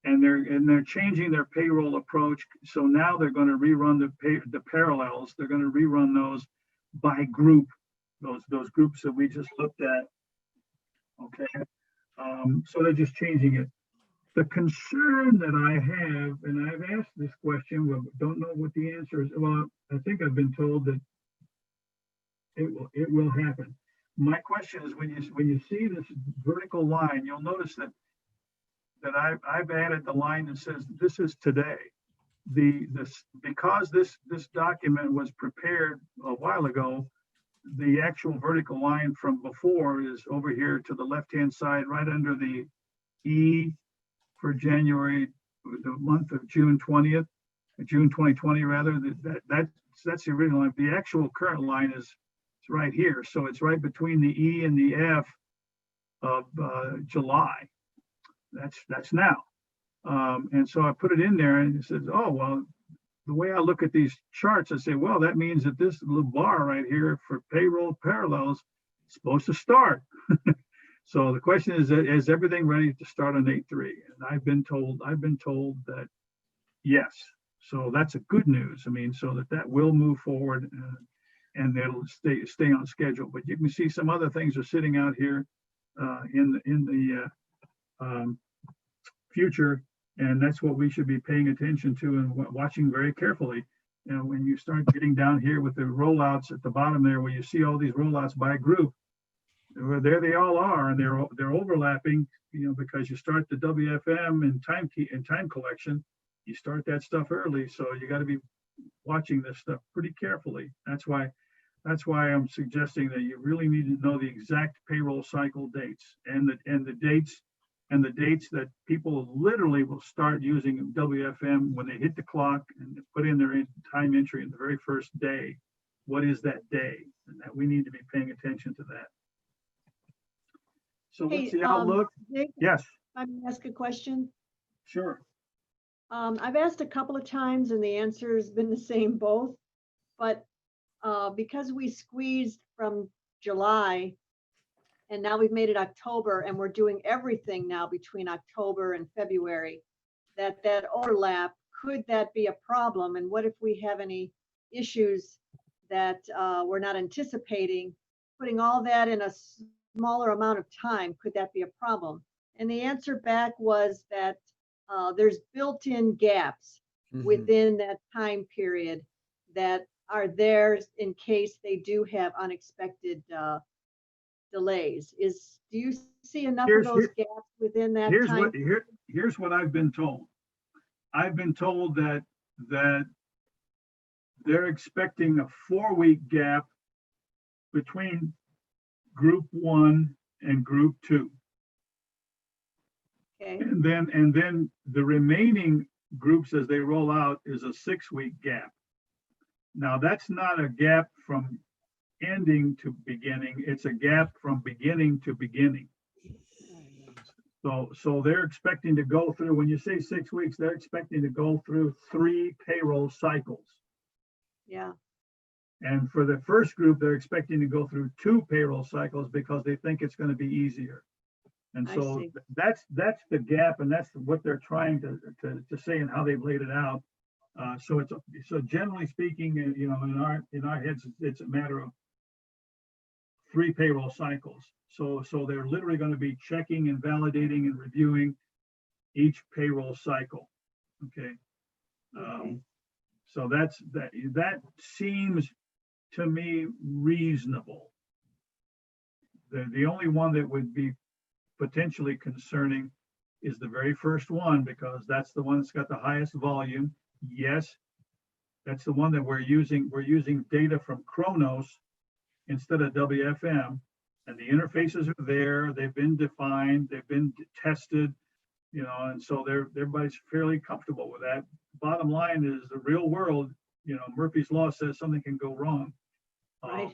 And they're changing their payroll approach. So now they're going to rerun the parallels. They're going to rerun those by group, those groups that we just looked at, okay? So they're just changing it. The concern that I have, and I've asked this question, but don't know what the answer is. Well, I think I've been told that it will happen. My question is, when you see this vertical line, you'll notice that I've added the line that says this is today. Because this document was prepared a while ago, the actual vertical line from before is over here to the left-hand side, right under the E for January, the month of June 20th, June 2020 rather. That's the original line. The actual current line is right here, so it's right between the E and the F of July. That's now. And so I put it in there, and it says, oh, well, the way I look at these charts, I say, well, that means that this little bar right here for payroll parallels is supposed to start. So the question is everything ready to start on 8/3? And I've been told that yes. So that's a good news. I mean, so that will move forward and it'll stay on schedule. But you can see some other things are sitting out here in the future, and that's what we should be paying attention to and watching very carefully. You know, when you start getting down here with the rollouts at the bottom there, where you see all these rollouts by group, well, there they all are, and they're overlapping. You know, because you start the WFM and time collection, you start that stuff early, so you got to be watching this stuff pretty carefully. That's why I'm suggesting that you really need to know the exact payroll cycle dates and the dates that people literally will start using WFM when they hit the clock and put in their time entry in the very first day. What is that day? And that we need to be paying attention to that. So what's the outlook? Nick, Yes, let me ask a question. sure. I've asked a couple of times and the answer has been the same both, but because we squeezed from July and now we've made it October and we're doing everything now between October and February, that overlap, could that be a problem? And what if we have any issues that we're not anticipating? Putting all that in a smaller amount of time, could that be a problem? And the answer back was that there's built-in gaps within that time period that are there in case they do have unexpected delays. Do you see enough of those gaps within that time? Here's what I've been told. I've been told that they're expecting a 4-week gap between Group 1 and Group 2. Okay, And then the remaining groups as they roll out is a 6-week gap. Now, that's not a gap from ending to beginning, it's a gap from beginning to beginning. So they're expecting to go through, when you say 6 weeks, they're expecting to go through 3 payroll cycles. yeah, And for the first group, they're expecting to go through 2 payroll cycles because they think it's going to be easier. And I so see. that's the gap, and that's what they're trying to say and how they've laid it out. So generally speaking, you know, in our heads, it's a matter of 3 payroll cycles. So they're literally going to be checking and validating and reviewing each payroll cycle. Okay. Okay. So that seems to me reasonable. The only one that would be potentially concerning is the very first one, because that's the one that's got the highest volume. Yes, that's the one that we're using. We're using data from Kronos instead of WFM, and the interfaces are there. They've been defined. They've been tested. You know, and so everybody's fairly comfortable with that. Bottom line is the real world. You know, Murphy's Law says something can go wrong. Right.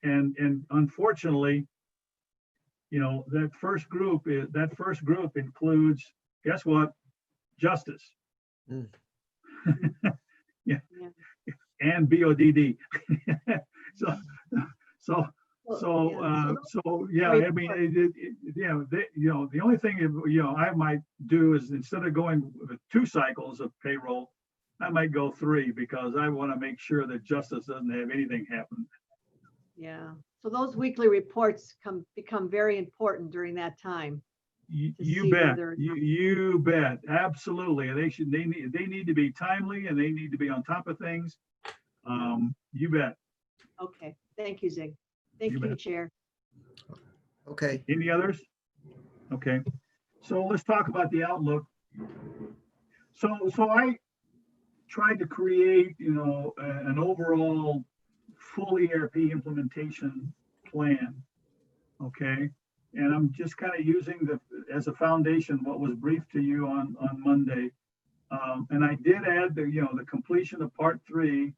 And unfortunately, you know, that first group includes, guess what? Justice. Mm. Yeah. Yeah. And BODD. so yeah, I mean, you know, the only thing, you know, I might do is, instead of going with 2 cycles of payroll, I might go 3, because I want to make sure that justice doesn't have anything happen. Yeah. So those weekly reports become very important during that time. to You see bet. whether- You bet. Absolutely. They need to be timely, and they need to be on top of things. You bet. Okay, thank you, Zig. Thank You you, bet. Chair. Okay, Any others? Okay, so let's talk about the outlook. So I tried to create, you know, an overall full ERP implementation plan. Okay, and I'm just kind of using as a foundation what was briefed to you on Monday. And I did add the completion of part 3,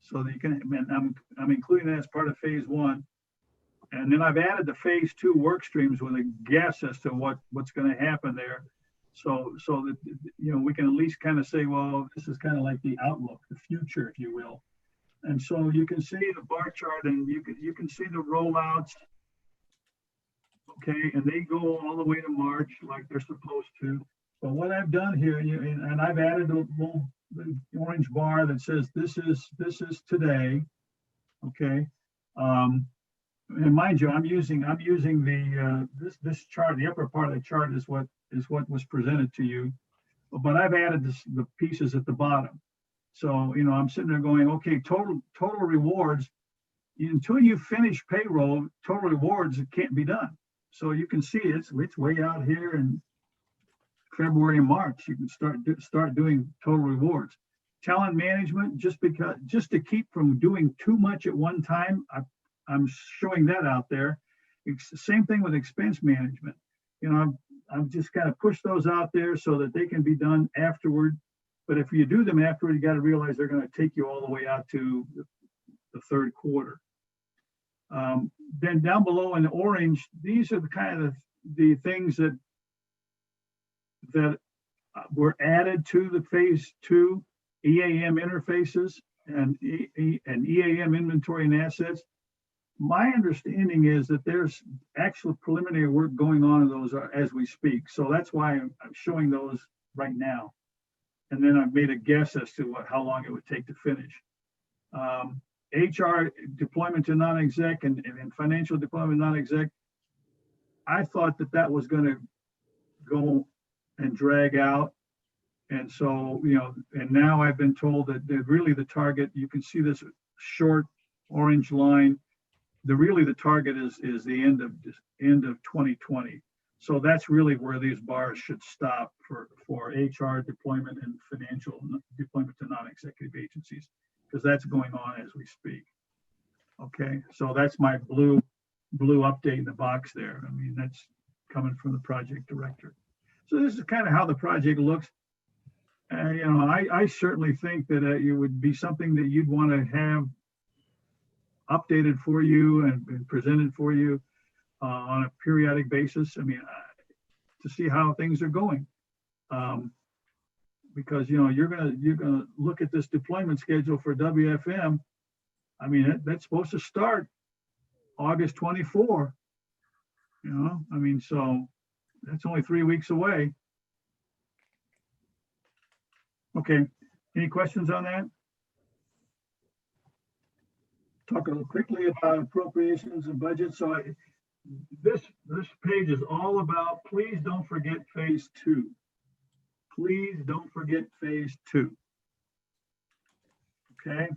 so that you can, and I'm including that as part of phase 1. And then I've added the phase 2 work streams with a guess as to what's going to happen there. So that, we can at least kind of say, well, this is kind of like the outlook, the future, if you will. And so you can see the bar chart, and you can see the rollouts. Okay, and they go all the way to March like they're supposed to. But what I've done here, and I've added the orange bar that says this is today. Okay. And mind you, I'm using the this chart. The upper part of the chart is what was presented to you, but I've added the pieces at the bottom. So I'm sitting there going, okay, total rewards. Until you finish payroll, total rewards, it can't be done. So you can see it's way out here in February and March. You can start doing total rewards. Talent management, just to keep from doing too much at one time, I'm showing that out there. It's the same thing with expense management. I've just kind of pushed those out there so that they can be done afterward. But if you do them afterward, you got to realize they're going to take you all the way out to the third quarter. Then down below in orange, these are the kind of the things that were added to the phase 2 EAM interfaces and EAM inventory and assets. My understanding is that there's actual preliminary work going on in those as we speak. So that's why I'm showing those right now. And then I've made a guess as to how long it would take to finish. HR deployment to non-exec and financial deployment non-exec. I thought that was going to go and drag out. And so, and now I've been told that really the target, you can see this short orange line, the target is the end of 2020. So that's really where these bars should stop for HR deployment and financial deployment to non-executive agencies, because that's going on as we speak. Okay, so that's my blue update in the box there. I mean, that's coming from the project director. So this is kind of how the project looks. You know, I certainly think that it would be something that you'd want to have updated for you and presented for you on a periodic basis. I mean, to see how things are going. Because, you know, you're gonna look at this deployment schedule for WFM. I mean, that's supposed to start August 24. You know, I mean, so that's only 3 weeks away. Okay, any questions on that? Talk a little quickly about appropriations and budget. So this page is all about, please don't forget phase 2. Please don't forget phase 2. Okay.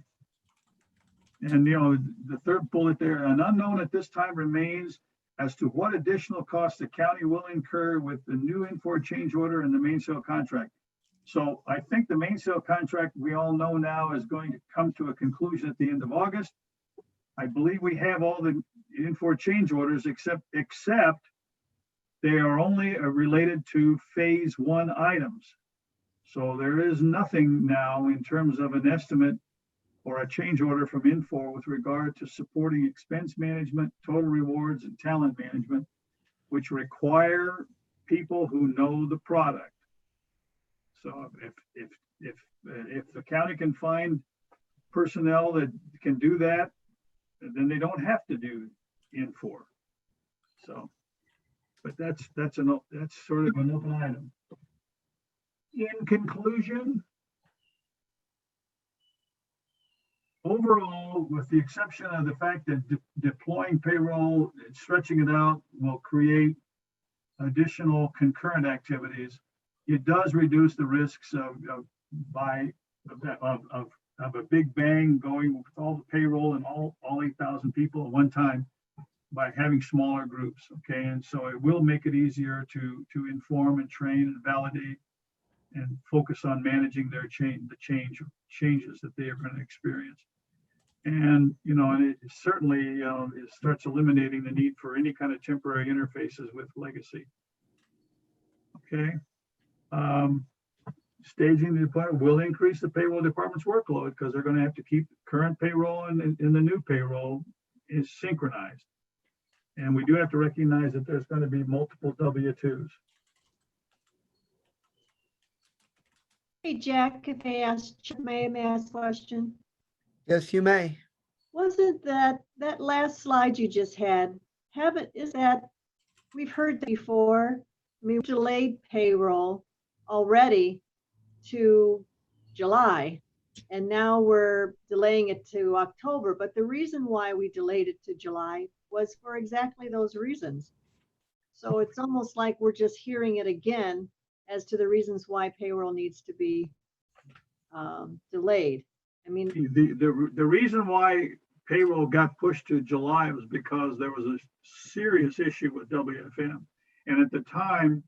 And, you know, the third bullet there, an unknown at this time remains as to what additional costs the county will incur with the new Infor change order and the main sale contract. So I think the main sale contract, we all know now, is going to come to a conclusion at the end of August. I believe we have all the Infor change orders except they are only related to phase 1 items. So there is nothing now in terms of an estimate or a change order from Infor with regard to supporting expense management, total rewards, and talent management, which require people who know the product. So if the county can find personnel that can do that, then they don't have to do Infor. So, but that's sort of an open item. In conclusion, overall, with the exception of the fact that deploying payroll, stretching it out will create additional concurrent activities, it does reduce the risks of a big bang going with all the payroll and all 8,000 people at one time by having smaller groups. Okay, and so it will make it easier to inform and train and validate and focus on managing their changes that they are going to experience. And, you know, and it certainly it starts eliminating the need for any kind of temporary interfaces with legacy. Okay. Staging the deployment will increase the payroll department's workload because they're going to have to keep current payroll and the new payroll is synchronized. And we do have to recognize that there's going to be multiple W-2s. Hey, Jack, if I may I ask a question? Yes, you may. Wasn't that last slide you just had, we've heard that before. I mean, we delayed payroll already to July, and now we're delaying it to October. But the reason why we delayed it to July was for exactly those reasons. So it's almost like we're just hearing it again as to the reasons why payroll needs to be delayed. I mean, the reason why payroll got pushed to July was because there was a serious issue with WFM. And at the time,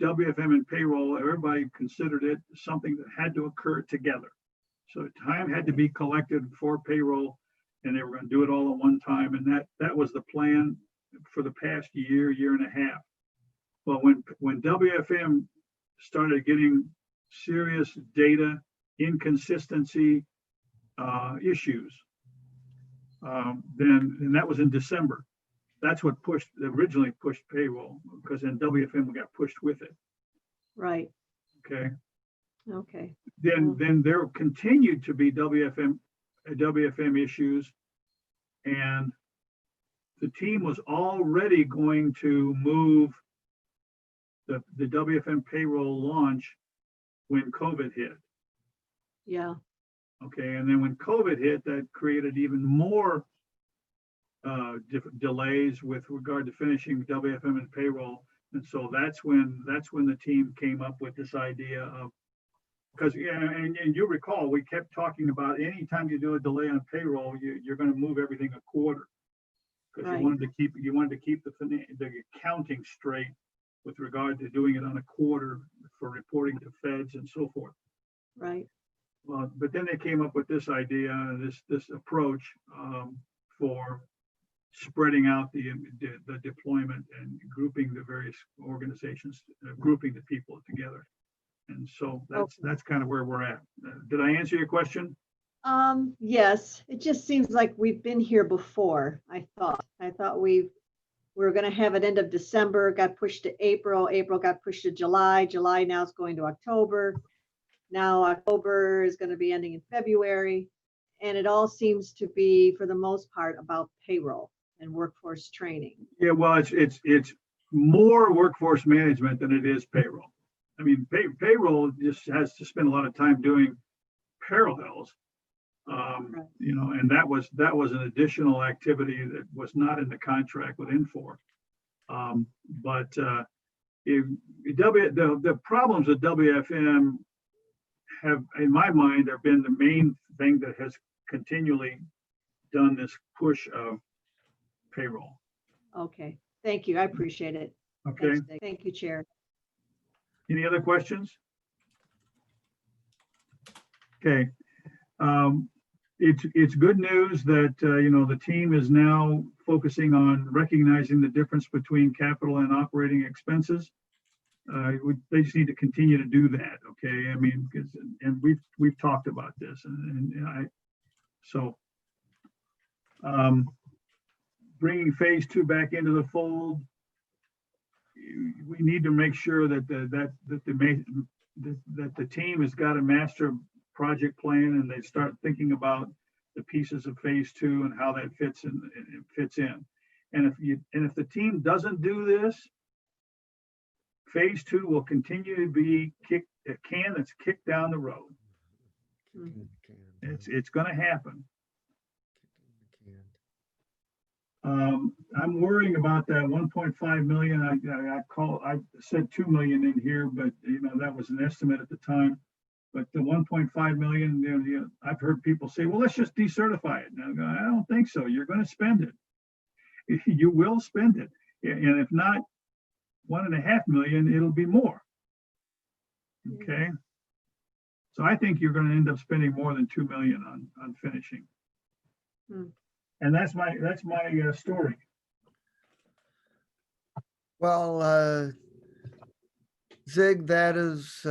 WFM and payroll, everybody considered it something that had to occur together. So time had to be collected for payroll, and they were going to do it all at one time. And that was the plan for the past year and a half. But when WFM started getting serious data inconsistency issues, then that was in December. That's what originally pushed payroll, because then WFM got pushed with it. right. Okay. Okay. Then there continued to be WFM issues, and the team was already going to move the WFM payroll launch when COVID hit. Yeah. Okay, and then when COVID hit, that created even more delays with regard to finishing WFM and payroll. And so that's when the team came up with this idea of, because and you recall, we kept talking about anytime you do a delay on payroll, you're going to move everything a quarter, because Right. you wanted to keep the accounting straight with regard to doing it on a quarter for reporting to feds and so forth. Right. Well, but then they came up with this idea, this approach for spreading out the deployment and grouping the various organizations, grouping the people together. And so that's kind of where we're at. Did I answer your question? Yes, it just seems like we've been here before, I thought we were gonna have it end of December, got pushed to April, April got pushed to July, July now is going to October. Now October is gonna be ending in February. And it all seems to be, for the most part, about payroll and workforce training. Yeah, well, it's more workforce management than it is payroll. I mean, payroll just has to spend a lot of time doing parallels. You know, and that was an additional activity that was not in the contract with Infor. But the problems with WFM have, in my mind, have been the main thing that has continually done this push of payroll. Okay, thank you. I appreciate it. Okay, Thanks, Dick. Thank you, Chair. any other questions? Okay. It's good news that, you know, the team is now focusing on recognizing the difference between capital and operating expenses. They just need to continue to do that, okay? I mean, and we've talked about this, bringing phase 2 back into the fold. We need to make sure that the team has got a master project plan and they start thinking about the pieces of phase 2 and how that fits in. And if the team doesn't do this, phase 2 will continue to be a can that's kicked down the road. It's going to happen. I'm worrying about that 1.5 million. I said 2 million in here, but you know, that was an estimate at the time. But the 1.5 million, you know, I've heard people say, well, let's just decertify it. And I go, I don't think so. You're going to spend it. You will spend it. And if not 1.5 million, it'll be more. Okay. So I think you're going to end up spending more than 2 million on finishing. And that's my story. Well, Zig, that is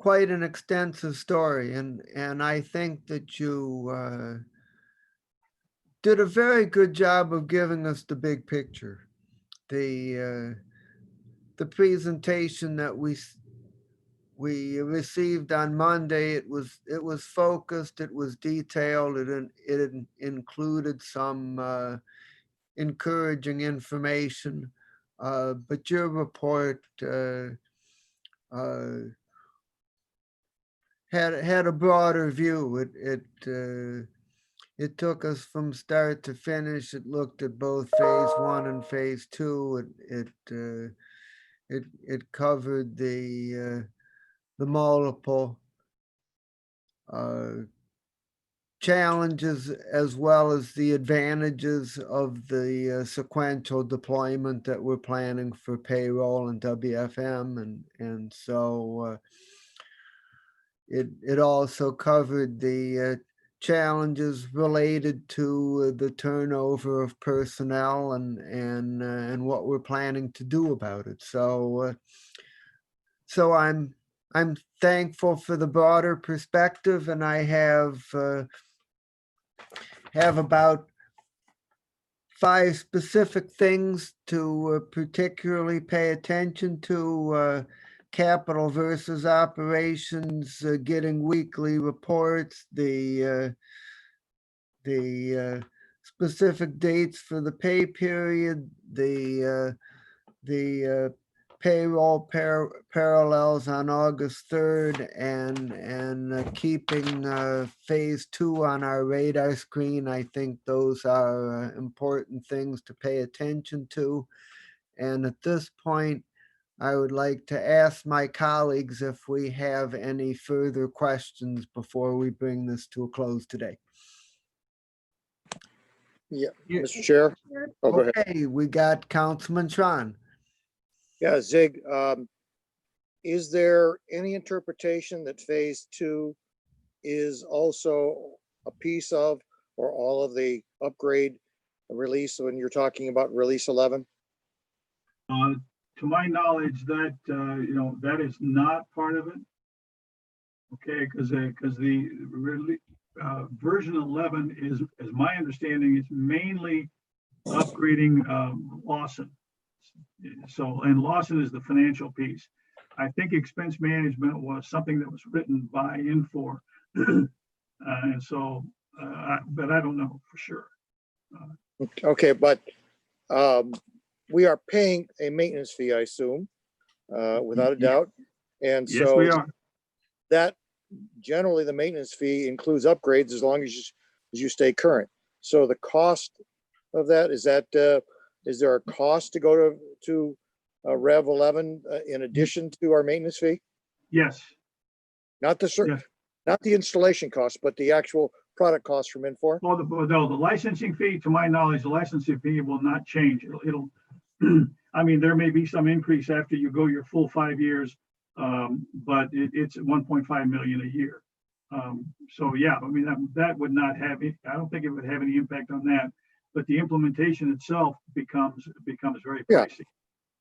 quite an extensive story, and I think that you did a very good job of giving us the big picture. The presentation that we received on Monday, it was focused, it was detailed, it included some encouraging information, but your report had a broader view. It took us from start to finish. It looked at both phase 1 and phase 2. It covered the multiple challenges as well as the advantages of the sequential deployment that we're planning for payroll and WFM, and so it also covered the challenges related to the turnover of personnel and what we're planning to do about it. So I'm thankful for the broader perspective, and I have about 5 specific things to particularly pay attention to. Capital versus operations, getting weekly reports, the specific dates for the pay period, the payroll parallels on August 3rd, and keeping phase 2 on our radar screen. I think those are important things to pay attention to. And at this point, I would like to ask my colleagues if we have any further questions before we bring this to a close today. Yeah, Mr. Chair. Oh, go ahead. Okay, we got Councilman Tron. Yeah, Zig, is there any interpretation that phase 2 is also a piece of or all of the upgrade release when you're talking about release 11? To my knowledge, that, that is not part of it. Okay, because the version 11 is, as my understanding, is mainly upgrading Lawson. So, and Lawson is the financial piece. I think expense management was something that was written by Infor. And so, but I don't know for sure. Okay, but we are paying a maintenance fee, I assume, without a doubt. And Yes, we so are. that generally the maintenance fee includes upgrades as long as you stay current. So the cost of that, is there a cost to go to Rev 11 in addition to our maintenance fee? Yes, Not the yes. not the installation cost, but the actual product cost from Infor? Well, the licensing fee, to my knowledge, the licensing fee will not change. It'll I mean, there may be some increase after you go your full 5 years, but it's 1.5 million a year. So yeah, I mean, that would not have, I don't think it would have any impact on that, but the implementation itself becomes very Yeah. pricey.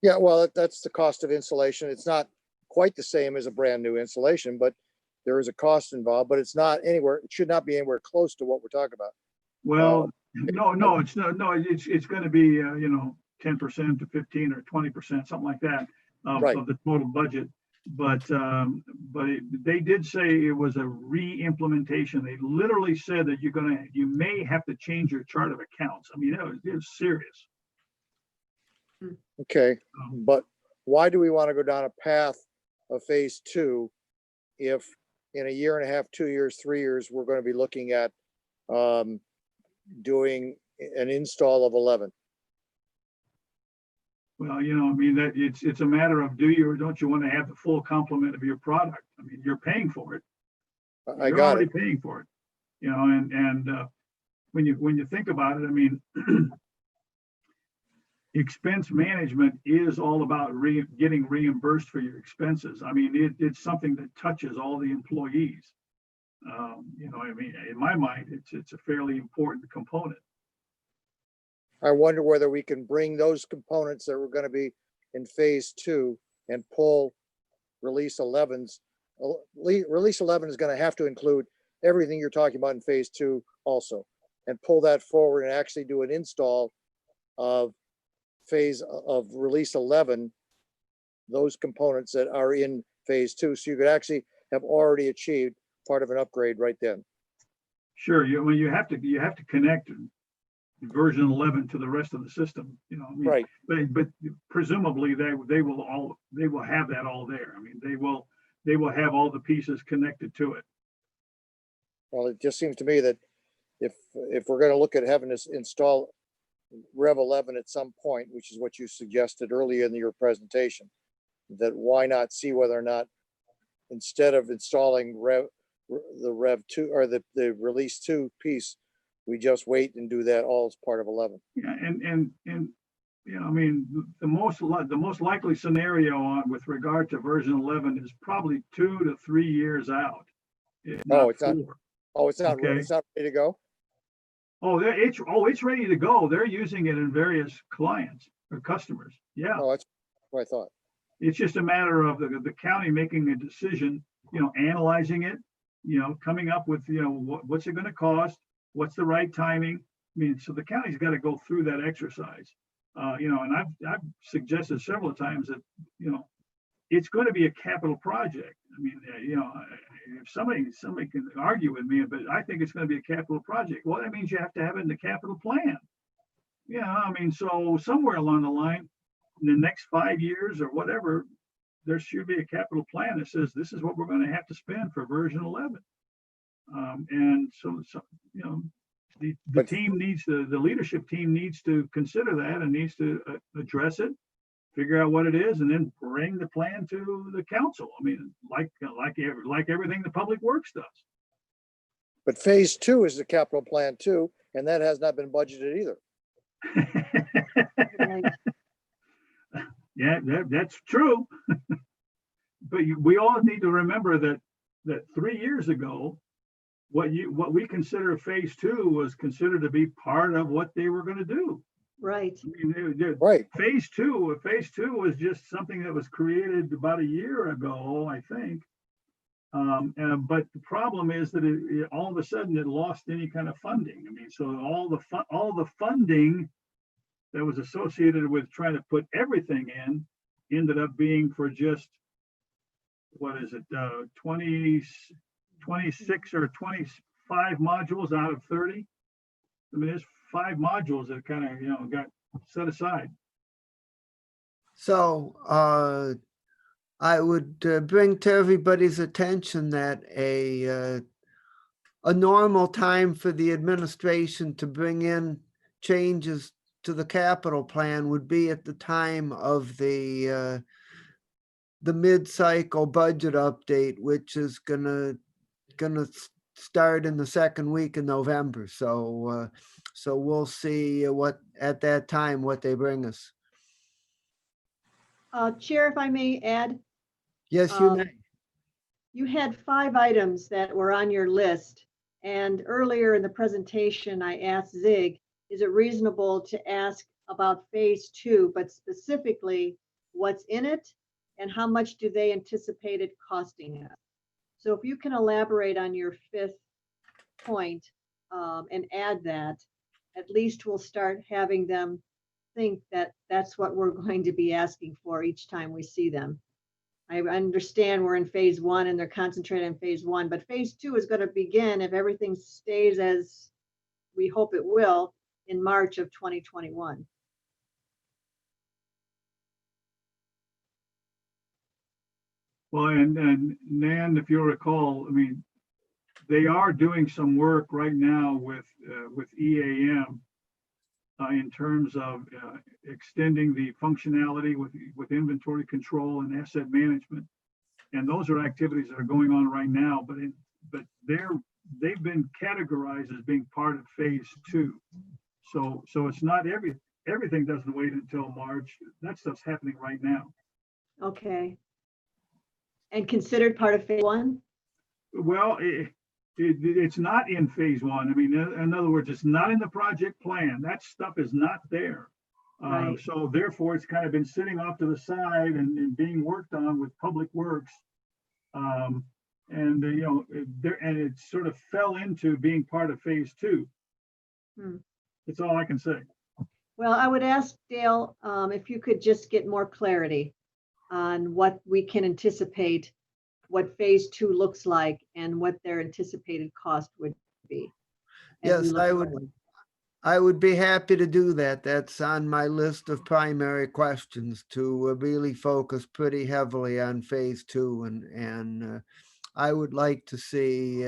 Yeah, well, that's the cost of installation. It's not quite the same as a brand new installation, but there is a cost involved, but it's not anywhere, it should not be anywhere close to what we're talking about. Well, no, it's not, no, it's gonna be, 10% to 15 or 20%, something like that Right. of the total budget. But they did say it was a re-implementation. They literally said that you may have to change your chart of accounts. I mean, it was serious. Okay, but why do we want to go down a path of phase 2 if in a year and a half, 2 years, 3 years, we're going to be looking at doing an install of 11? Well, I mean, that it's a matter of do you or don't you want to have the full complement of your product? I mean, you're paying for it. I You're got already it. paying for it, and when you think about it, I mean, expense management is all about getting reimbursed for your expenses. I mean, it's something that touches all the employees. I mean, in my mind, it's a fairly important component. I wonder whether we can bring those components that were going to be in phase 2 and pull release 11's. Release 11 is going to have to include everything you're talking about in phase 2 also, and pull that forward and actually do an install of release 11, those components that are in phase 2. So you could actually have already achieved part of an upgrade right then. Sure, you have to connect version 11 to the rest of the system, I mean, Right. but presumably they will have that all there. I mean, they will have all the pieces connected to it. Well, it just seems to me that if we're going to look at having this install Rev 11 at some point, which is what you suggested earlier in your presentation, that why not see whether or not, instead of installing the Rev 2 or the release 2 piece, we just wait and do that all as part of 11. Yeah, and I mean, the most likely scenario with regard to version 11 is probably 2 to 3 years out. Oh, it's not. 4. Oh, it's not. Okay. It's not ready to go. Oh, it's ready to go. They're using it in various clients or customers. Yeah, Oh, that's what I thought. it's just a matter of the county making a decision, analyzing it, coming up with, what's it going to cost? What's the right timing? I mean, so the county's got to go through that exercise. And I've suggested several times that, it's going to be a capital project. I mean, if somebody can argue with me, but I think it's going to be a capital project. Well, that means you have to have it in the capital plan. I mean, so somewhere along the line, in the next 5 years or whatever, there should be a capital plan that says this is what we're going to have to spend for version 11. And so the But- team the leadership team needs to consider that and needs to address it, figure out what it is, and then bring the plan to the council. I mean, like everything the public works does. But phase 2 is the capital plan too, and that has not been budgeted either. Right. Yeah, that's true. But we all need to remember that 3 years ago, what we consider phase two was considered to be part of what they were gonna do. Right. I mean, Right. phase two was just something that was created about a year ago, I think. But the problem is that all of a sudden it lost any kind of funding. I mean, so all the funding that was associated with trying to put everything in ended up being for just, what is it, 26 or 25 modules out of 30. I mean, there's 5 modules that kind of, got set aside. So I would bring to everybody's attention that a normal time for the administration to bring in changes to the capital plan would be at the time of the mid-cycle budget update, which is gonna start in the second week in November. So so we'll see what at that time what they bring us. Chair, if I may add, Yes, you may. you had 5 items that were on your list. And earlier in the presentation, I asked Zig, is it reasonable to ask about phase 2, but specifically what's in it and how much do they anticipate it costing us? So if you can elaborate on your 5th point and add that, at least we'll start having them think that that's what we're going to be asking for each time we see them. I understand we're in phase 1 and they're concentrated on phase 1, but phase 2 is going to begin, if everything stays as we hope it will, in March of 2021. Well, and Nan, if you'll recall, I mean, they are doing some work right now with EAM in terms of extending the functionality with inventory control and asset management. And those are activities that are going on right now, but they've been categorized as being part of phase 2. So it's not everything doesn't wait until March. That stuff's happening right now. Okay. And considered part of phase 1? Well, it's not in phase 1. I mean, in other words, it's not in the project plan. That stuff is not there. Right. So therefore, it's kind of been sitting off to the side and being worked on with Public Works. And it sort of fell into being part of phase 2. That's all I can say. Well, I would ask Dale if you could just get more clarity on what we can anticipate, what phase 2 looks like and what their anticipated cost would be. as we Yes, look I would. forward. I would be happy to do that. That's on my list of primary questions to really focus pretty heavily on phase 2. And I would like to see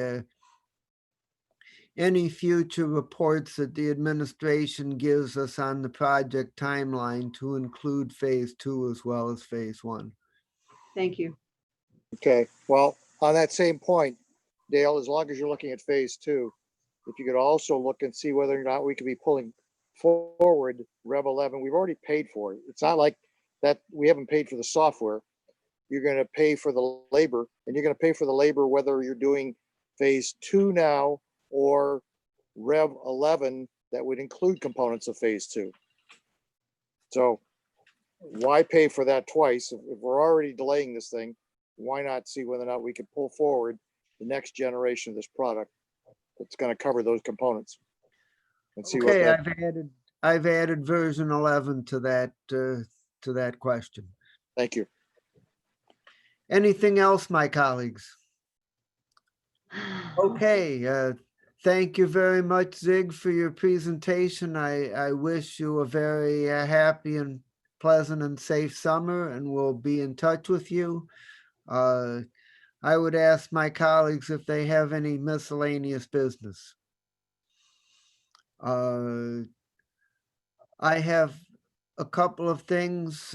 any future reports that the administration gives us on the project timeline to include phase 2 as well as phase 1. Thank you. Okay, well, on that same point, Dale, as long as you're looking at phase 2, if you could also look and see whether or not we could be pulling forward Rev 11, we've already paid for it. It's not like that we haven't paid for the software. You're going to pay for the labor, and you're going to pay for the labor whether you're doing phase 2 now or Rev 11 that would include components of phase 2. So why pay for that twice? If we're already delaying this thing, why not see whether or not we can pull forward the next generation of this product that's going to cover those components and see what Okay, that. I've added version 11 to that question. Thank you. Anything else, my colleagues? Okay, thank you very much, Zig, for your presentation. I wish you a very happy and pleasant and safe summer, and we'll be in touch with you. I would ask my colleagues if they have any miscellaneous business. I have a couple of things.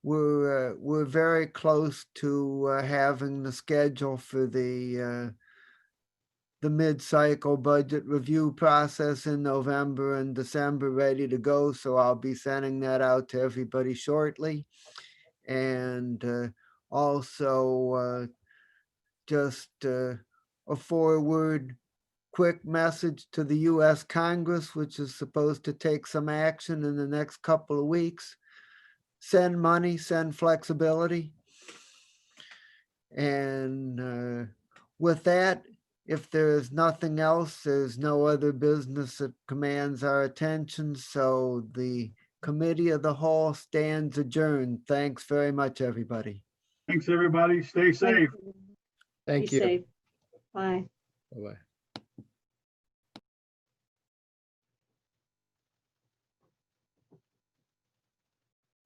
We're very close to having the schedule for the mid-cycle budget review process in November and December ready to go. So I'll be sending that out to everybody shortly. And also just a forward quick message to the US Congress, which is supposed to take some action in the next couple of weeks. Send money, send flexibility. And with that, if there is nothing else, there's no other business that commands our attention. So the committee of the whole stands adjourned. Thanks very much, everybody. Thanks, everybody. Stay safe. Be Thank you. safe. Bye. Bye-bye.